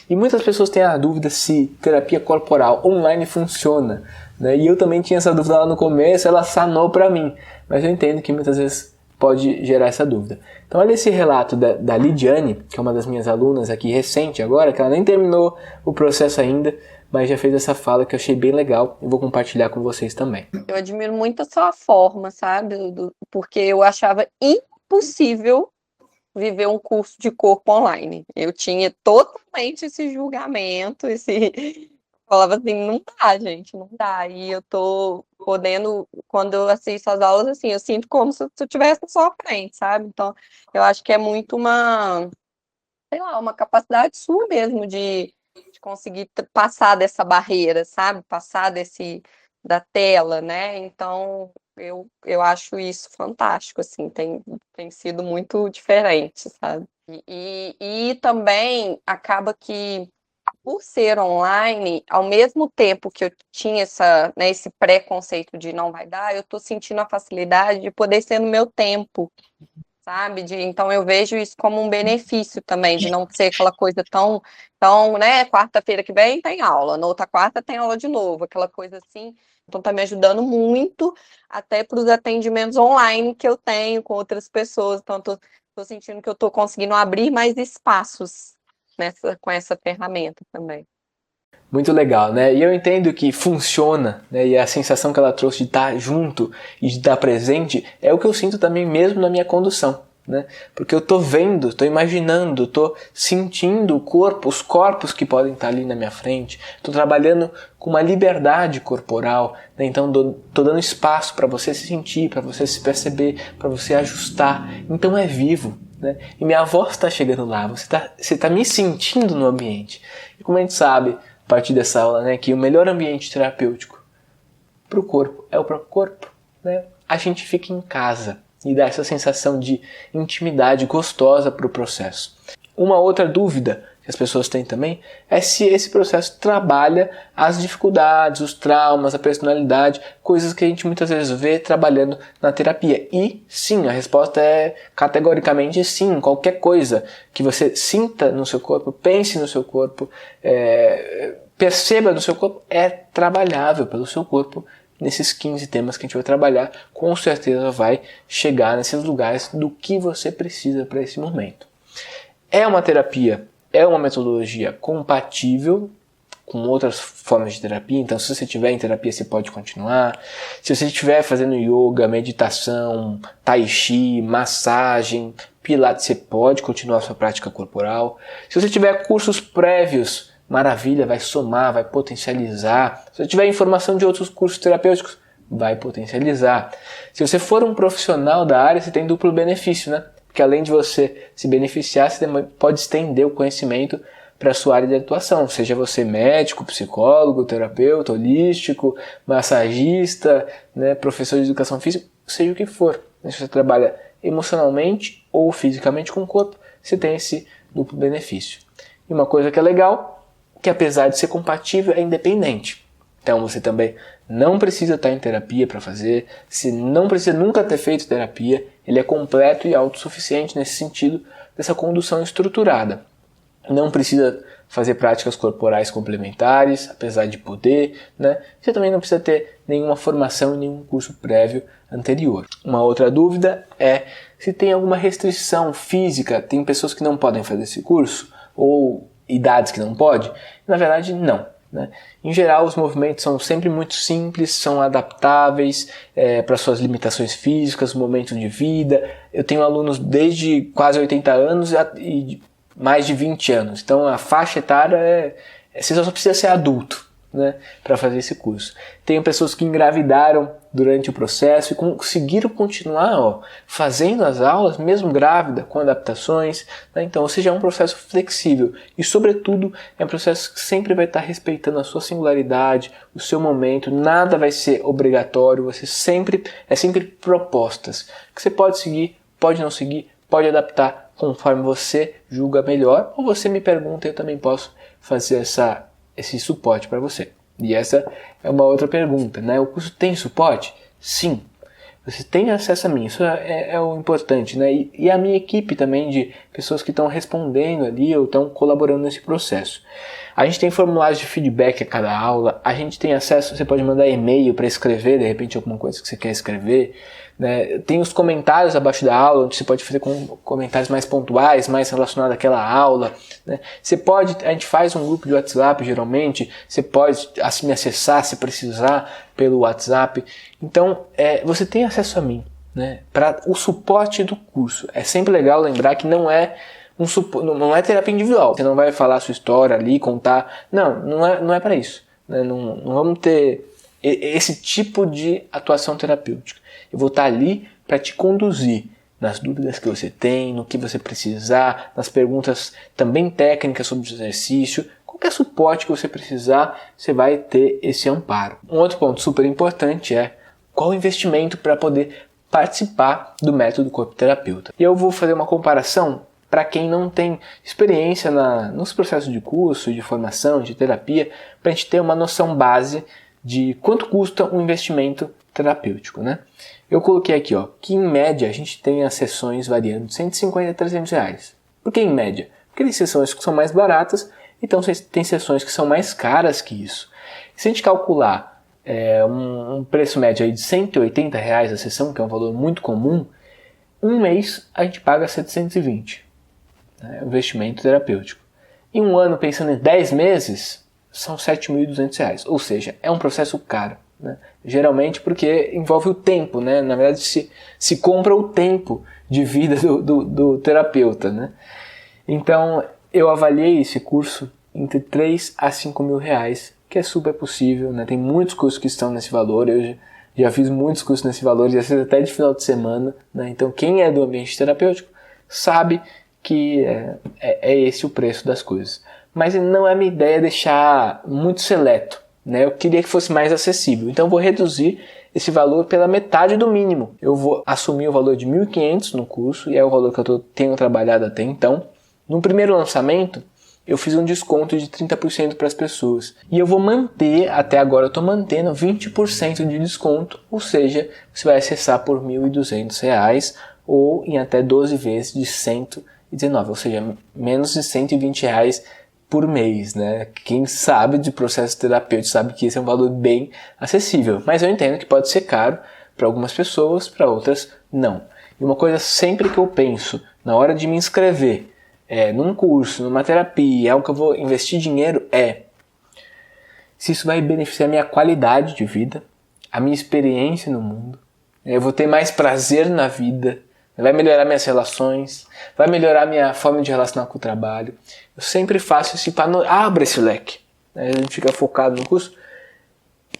E muitas pessoas têm a dúvida se terapia corporal online funciona, né? E eu também tinha essa dúvida lá no começo, ela sanou para mim. Mas eu entendo que muitas vezes pode gerar essa dúvida. Então olha esse relato da Lidiane, que é uma das minhas alunas aqui recente agora, que ela nem terminou o processo ainda, mas já fez essa fala que eu achei bem legal e vou compartilhar com vocês também. Eu admiro muito a sua forma, sabe? Porque eu achava impossível viver um curso de corpo online. Eu tinha totalmente esse julgamento, falava assim, não dá, gente, não dá. E eu tô podendo, quando eu assisto as aulas, assim, eu sinto como se eu estivesse na sua frente, sabe? Então, eu acho que é muito sei lá, uma capacidade sua mesmo de conseguir passar dessa barreira, sabe? Passar da tela, né? Então, eu acho isso fantástico, assim, tem sido muito diferente, sabe? E também acaba que, por ser online, ao mesmo tempo que eu tinha esse preconceito de não vai dar, eu tô sentindo a facilidade de poder ser no meu tempo, sabe? Então eu vejo isso como um benefício também, de não ser aquela coisa tão, né? Quarta-feira que vem tem aula, na outra quarta tem aula de novo, aquela coisa assim. Então tá me ajudando muito até para os atendimentos online que eu tenho com outras pessoas. Então tô sentindo que eu tô conseguindo abrir mais espaços com essa ferramenta também. Muito legal, né? E eu entendo que funciona, né? E a sensação que ela trouxe de estar junto e de estar presente é o que eu sinto também mesmo na minha condução, né? Porque eu tô vendo, tô imaginando, tô sentindo o corpo, os corpos que podem estar ali na minha frente, tô trabalhando com uma liberdade corporal, né? Então tô dando espaço para você se sentir, para você se perceber, para você ajustar. Então é vivo, né? E minha voz está chegando lá, você tá me sentindo no ambiente. E como a gente sabe, a partir dessa aula, né, que o melhor ambiente terapêutico para o corpo é o próprio corpo, né? A gente fica em casa e dá essa sensação de intimidade gostosa para o processo. Uma outra dúvida que as pessoas têm também é se esse processo trabalha as dificuldades, os traumas, a personalidade, coisas que a gente muitas vezes vê trabalhando na terapia. E sim, a resposta é categoricamente sim. Qualquer coisa que você sinta no seu corpo, pense no seu corpo, perceba no seu corpo, é trabalhável pelo seu corpo. Nesses 15 temas que a gente vai trabalhar, com certeza vai chegar nesses lugares do que você precisa para esse momento. É uma terapia, é uma metodologia compatível com outras formas de terapia, então se você estiver em terapia você pode continuar. Se você estiver fazendo yoga, meditação, tai chi, massagem, pilates, você pode continuar a sua prática corporal. Se você tiver cursos prévios, maravilha, vai somar, vai potencializar. Se você tiver informação de outros cursos terapêuticos, vai potencializar. Se você for um profissional da área, você tem duplo benefício, né? Porque além de você se beneficiar, você pode estender o conhecimento para a sua área de atuação. Seja você médico, psicólogo, terapeuta, holístico, massagista, né, professor de educação física, seja o que for. Se você trabalha emocionalmente ou fisicamente com o corpo, você tem esse duplo benefício. E uma coisa que é legal, que apesar de ser compatível, é independente. Então você também não precisa estar em terapia para fazer, você não precisa nunca ter feito terapia, ele é completo e autossuficiente nesse sentido dessa condução estruturada. Não precisa fazer práticas corporais complementares, apesar de poder, né? Você também não precisa ter nenhuma formação e nenhum curso prévio anterior. Uma outra dúvida é se tem alguma restrição física, tem pessoas que não podem fazer esse curso, ou idades que não podem? Na verdade, não. Né? Em geral, os movimentos são sempre muito simples, são adaptáveis para suas limitações físicas, momento de vida. Eu tenho alunos desde quase 80 anos e mais de 20 anos. Então a faixa etária você só precisa ser adulto, né, para fazer esse curso. Tenho pessoas que engravidaram durante o processo e conseguiram continuar fazendo as aulas, mesmo grávida, com adaptações. Né? Então, ou seja, é um processo flexível e, sobretudo, é um processo que sempre vai estar respeitando a sua singularidade, o seu momento, nada vai ser obrigatório, é sempre propostas que você pode seguir, pode não seguir, pode adaptar conforme você julga melhor, ou você me pergunta e eu também posso fazer esse suporte para você. E essa é uma outra pergunta, né? O curso tem suporte? Sim. Você tem acesso a mim, isso é o importante, né? E a minha equipe também de pessoas que estão respondendo ali ou estão colaborando nesse processo. A gente tem formulários de feedback a cada aula, a gente tem acesso, você pode mandar e-mail para escrever, de repente, alguma coisa que você quer escrever, né? Tem os comentários abaixo da aula, onde você pode fazer comentários mais pontuais, mais relacionados àquela aula, né? A gente faz um grupo de WhatsApp, geralmente, você pode me acessar, se precisar, pelo WhatsApp. Então, você tem acesso a mim, né? Para o suporte do curso. É sempre legal lembrar que não é terapia individual. Você não vai falar a sua história ali, contar. Não é para isso, né? Não vamos ter esse tipo de atuação terapêutica. Eu vou estar ali para te conduzir nas dúvidas que você tem, no que você precisar, nas perguntas também técnicas sobre o exercício. Qualquer suporte que você precisar, você vai ter esse amparo. Um outro ponto super importante é qual o investimento para poder participar do método Corpo Terapeuta. E eu vou fazer uma comparação para quem não tem experiência nos processos de curso, de formação, de terapia, para a gente ter uma noção base de quanto custa um investimento terapêutico, né? Eu coloquei aqui, que em média a gente tem as sessões variando de 150 a 300 reais. Por que em média? Porque tem sessões que são mais baratas, então tem sessões que são mais caras que isso. Se a gente calcular um preço médio aí de 180 reais a sessão, que é um valor muito comum, um mês a gente paga 720, né, investimento terapêutico. Em um ano, pensando em 10 meses, são 7.200 reais. Ou seja, é um processo caro, né? Geralmente porque envolve o tempo, né? Na verdade, se compra o tempo de vida do terapeuta, né? Então, eu avaliei esse curso entre 3 a 5 mil reais, que é super possível, né? Tem muitos cursos que estão nesse valor, eu já fiz muitos cursos nesse valor, já fiz até de final de semana, né? Então, quem é do ambiente terapêutico sabe que é esse o preço das coisas. Mas não é minha ideia deixar muito seleto, né? Eu queria que fosse mais acessível, então eu vou reduzir esse valor pela metade do mínimo. Eu vou assumir o valor de R$ 1.500 no curso, e é o valor que eu tenho trabalhado até então. No primeiro lançamento, eu fiz um desconto de 30% para as pessoas. E eu vou manter, até agora eu estou mantendo 20% de desconto, ou seja, você vai acessar por R$ 1.200 ou em até 12 vezes de 119, ou seja, menos de 120 reais por mês, né? Quem sabe de processo terapêutico sabe que esse é um valor bem acessível, mas eu entendo que pode ser caro para algumas pessoas, para outras não. E uma coisa sempre que eu penso na hora de me inscrever num curso, numa terapia, algo que eu vou investir dinheiro, se isso vai beneficiar a minha qualidade de vida, a minha experiência no mundo, eu vou ter mais prazer na vida, vai melhorar minhas relações, vai melhorar minha forma de relacionar com o trabalho. Eu sempre faço esse abre esse leque. A gente fica focado no curso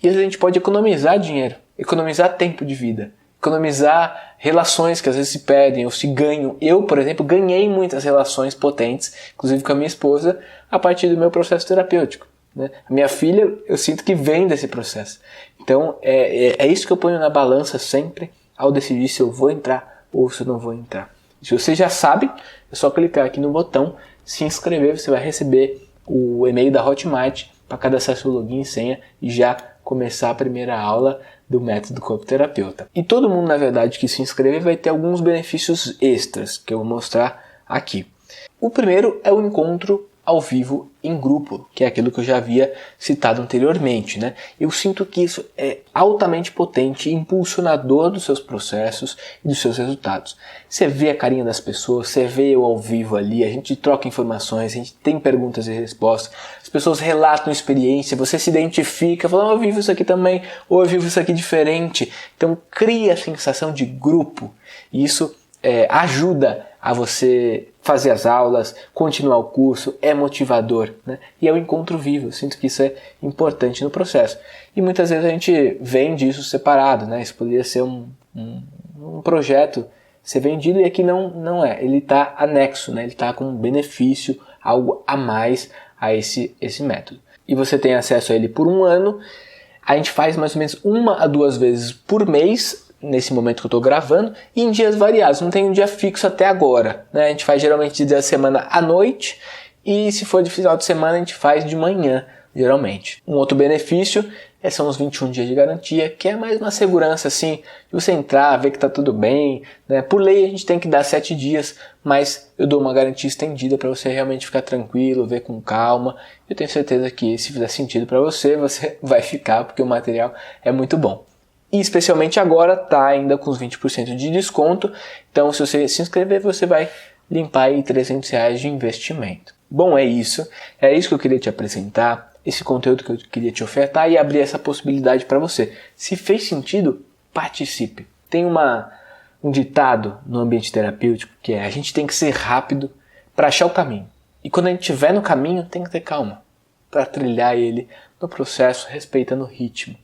e a gente pode economizar dinheiro, economizar tempo de vida, economizar relações que às vezes se perdem ou se ganham. Eu, por exemplo, ganhei muitas relações potentes, inclusive com a minha esposa, a partir do meu processo terapêutico, né? A minha filha, eu sinto que vem desse processo. Então, é isso que eu ponho na balança sempre ao decidir se eu vou entrar ou se eu não vou entrar. Se você já sabe, é só clicar aqui no botão se inscrever, você vai receber o e-mail da Hotmart para cadastrar seu login e senha e já começar a primeira aula do método Corpo Terapeuta. E todo mundo, na verdade, que se inscrever vai ter alguns benefícios extras que eu vou mostrar aqui. O primeiro é o encontro ao vivo em grupo, que é aquilo que eu já havia citado anteriormente, né? Eu sinto que isso é altamente potente e impulsionador dos seus processos e dos seus resultados. Você vê a carinha das pessoas, você vê eu ao vivo ali, a gente troca informações, a gente tem perguntas e respostas, as pessoas relatam experiência, você se identifica, fala, eu vivo isso aqui também, ou eu vivo isso aqui diferente. Então cria a sensação de grupo, e isso ajuda a você fazer as aulas, continuar o curso, é motivador, né? E é o encontro vivo, eu sinto que isso é importante no processo. E muitas vezes a gente vende isso separado, né? Isso poderia ser um projeto ser vendido, e aqui não é, ele está anexo, né? Ele está com um benefício, algo a mais a esse método. E você tem acesso a ele por um ano, a gente faz mais ou menos 1 a 2 vezes por mês, nesse momento que eu estou gravando, e em dias variados, não tem um dia fixo até agora, né? A gente faz geralmente de dia da semana à noite, e se for de final de semana a gente faz de manhã, geralmente. Um outro benefício Esses são os 21 dias de garantia, que é mais uma segurança assim, de você entrar, ver que está tudo bem, né? Por lei a gente tem que dar 7 dias, mas eu dou uma garantia estendida para você realmente ficar tranquilo, ver com calma. Eu tenho certeza que se fizer sentido para você, você vai ficar, porque o material é muito bom. E especialmente agora está ainda com os 20% de desconto, então se você se inscrever você vai limpar aí R$300 de investimento. Bom, é isso que eu queria te apresentar, esse conteúdo que eu queria te ofertar e abrir essa possibilidade para você. Se fez sentido, participe. Tem um ditado no ambiente terapêutico que é: a gente tem que ser rápido para achar o caminho. E quando a gente estiver no caminho, tem que ter calma para trilhar ele no processo, respeitando o ritmo.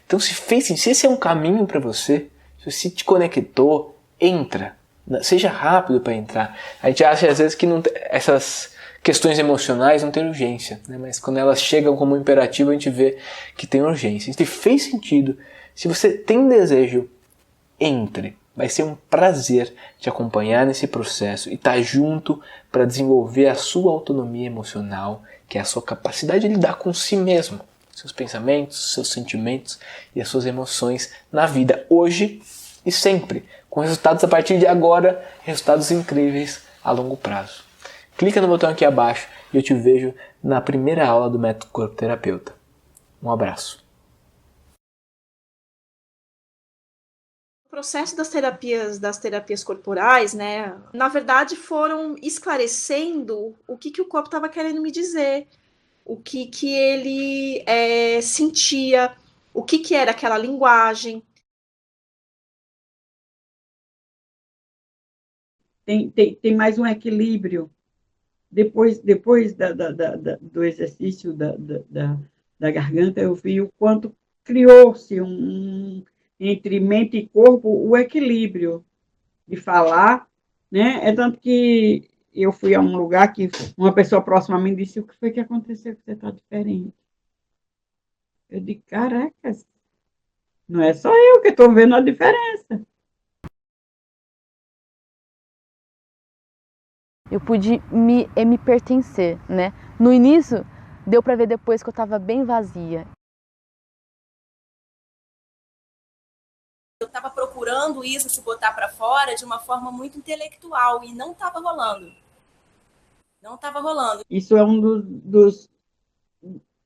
Então, se esse é um caminho para você, se você te conectou, entra. Seja rápido para entrar. A gente acha às vezes que essas questões emocionais não têm urgência, né? Mas quando elas chegam como imperativo, a gente vê que tem urgência. Se fez sentido, se você tem desejo, entre. Vai ser um prazer te acompanhar nesse processo e estar junto para desenvolver a sua autonomia emocional, que é a sua capacidade de lidar com si mesmo, seus pensamentos, seus sentimentos e as suas emoções na vida, hoje e sempre, com resultados a partir de agora, resultados incríveis a longo prazo. Clica no botão aqui abaixo e eu te vejo na primeira aula do Método Corpo Terapeuta. Um abraço. O processo das terapias corporais, né, na verdade foram esclarecendo o que o corpo estava querendo me dizer, o que ele sentia, o que era aquela linguagem. Tem mais um equilíbrio. Depois do exercício da garganta, eu vi o quanto criou-se entre mente e corpo o equilíbrio de falar, né? É tanto que eu fui a um lugar que uma pessoa próxima a mim disse: o que foi que aconteceu que você está diferente? Eu digo: caracas, não é só eu que estou vendo a diferença. Eu pude me pertencer, né? No início, deu para ver depois que eu estava bem vazia. Eu estava procurando isso, se botar para fora, de uma forma muito intelectual, e não estava rolando. Não estava rolando. Isso é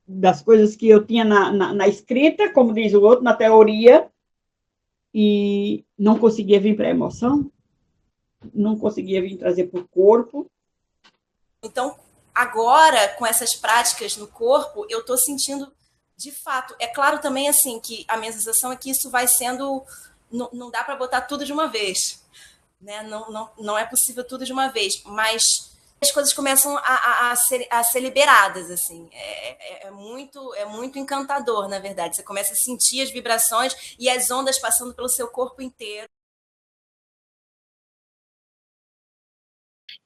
das coisas que eu tinha na escrita, como diz o outro, na teoria, e não conseguia vir para a emoção. Não conseguia vir trazer para o corpo. Então, agora, com essas práticas no corpo, eu estou sentindo, de fato, é claro também assim que a minha sensação é que isso vai sendo, não dá para botar tudo de uma vez, né? Não é possível tudo de uma vez, mas as coisas começam a ser liberadas, assim, é muito encantador, na verdade. Você começa a sentir as vibrações e as ondas passando pelo seu corpo inteiro.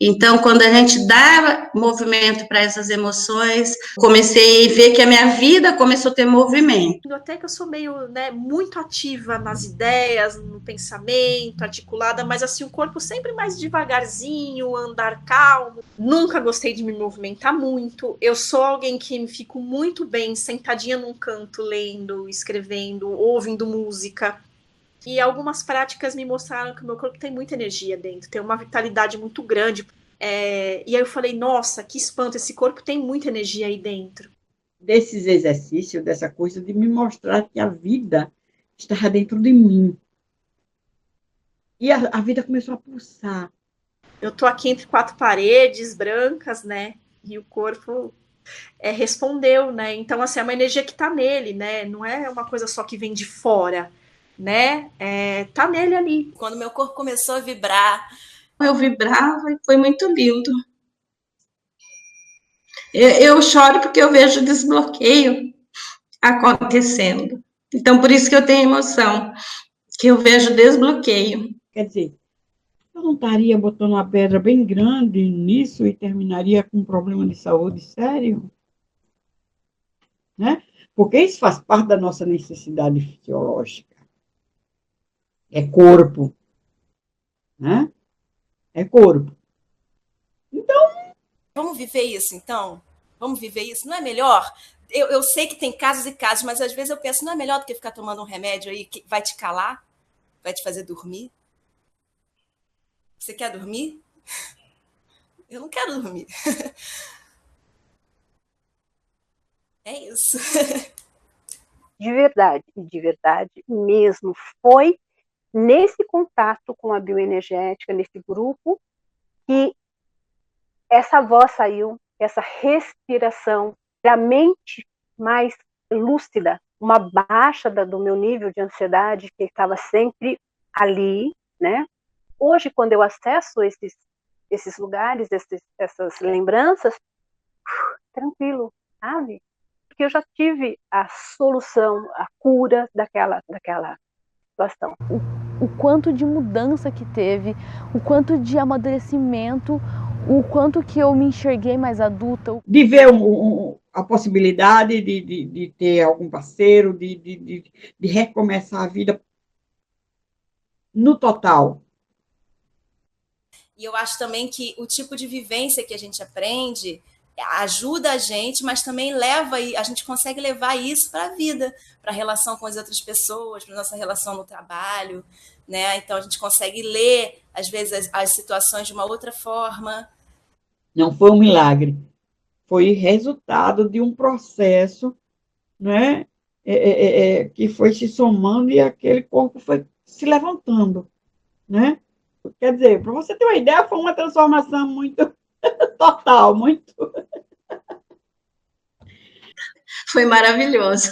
Então, quando a gente dá movimento para essas emoções, comecei a ver que a minha vida começou a ter movimento. Até que eu sou meio, né, muito ativa nas ideias, no pensamento, articulada, mas assim, o corpo sempre mais devagarzinho, andar calmo. Nunca gostei de me movimentar muito. Eu sou alguém que me fico muito bem sentadinha num canto, lendo, escrevendo, ouvindo música. E algumas práticas me mostraram que o meu corpo tem muita energia dentro, tem uma vitalidade muito grande. E aí eu falei: nossa, que espanto, esse corpo tem muita energia aí dentro. Desses exercícios, dessa coisa de me mostrar que a vida estava dentro de mim. E a vida começou a pulsar. Eu tô aqui entre 4 paredes brancas, né? E o corpo respondeu, né? Então, assim, é uma energia que tá nele, né? Não é uma coisa só que vem de fora, né? Tá nele ali. Quando meu corpo começou a vibrar, eu vibrava e foi muito lindo. Eu choro porque eu vejo desbloqueio acontecendo. Então, por isso que eu tenho emoção, que eu vejo desbloqueio. Quer dizer, eu não estaria botando uma pedra bem grande nisso e terminaria com um problema de saúde sério? Né? Porque isso faz parte da nossa necessidade fisiológica. É corpo, né? É corpo. Então... Vamos viver isso, então? Vamos viver isso? Não é melhor eu sei que tem casos e casos, mas às vezes eu penso, não é melhor do que ficar tomando um remédio aí que vai te calar? Vai te fazer dormir? Você quer dormir? Eu não quero dormir. É isso. De verdade mesmo. Foi nesse contato com a bioenergética, nesse grupo, que essa voz saiu, essa respiração, a mente mais lúcida, uma baixa do meu nível de ansiedade, que estava sempre ali, né? Hoje, quando eu acesso esses lugares, essas lembranças, tranquilo, sabe? Porque eu já tive a solução, a cura daquela situação. O quanto de mudança que teve, o quanto de amadurecimento, o quanto que eu me enxerguei mais adulta. De ver a possibilidade de ter algum parceiro, de recomeçar a vida no total. E eu acho também que o tipo de vivência que a gente aprende ajuda a gente, mas também a gente consegue levar isso para a vida, para a relação com as outras pessoas, para a nossa relação no trabalho, né? Então a gente consegue ler, às vezes, as situações de uma outra forma. Não foi um milagre, foi resultado de um processo, né? Que foi se somando e aquele corpo foi se levantando, né? Quer dizer, para você ter uma ideia, foi uma transformação muito total, muito. Foi maravilhoso.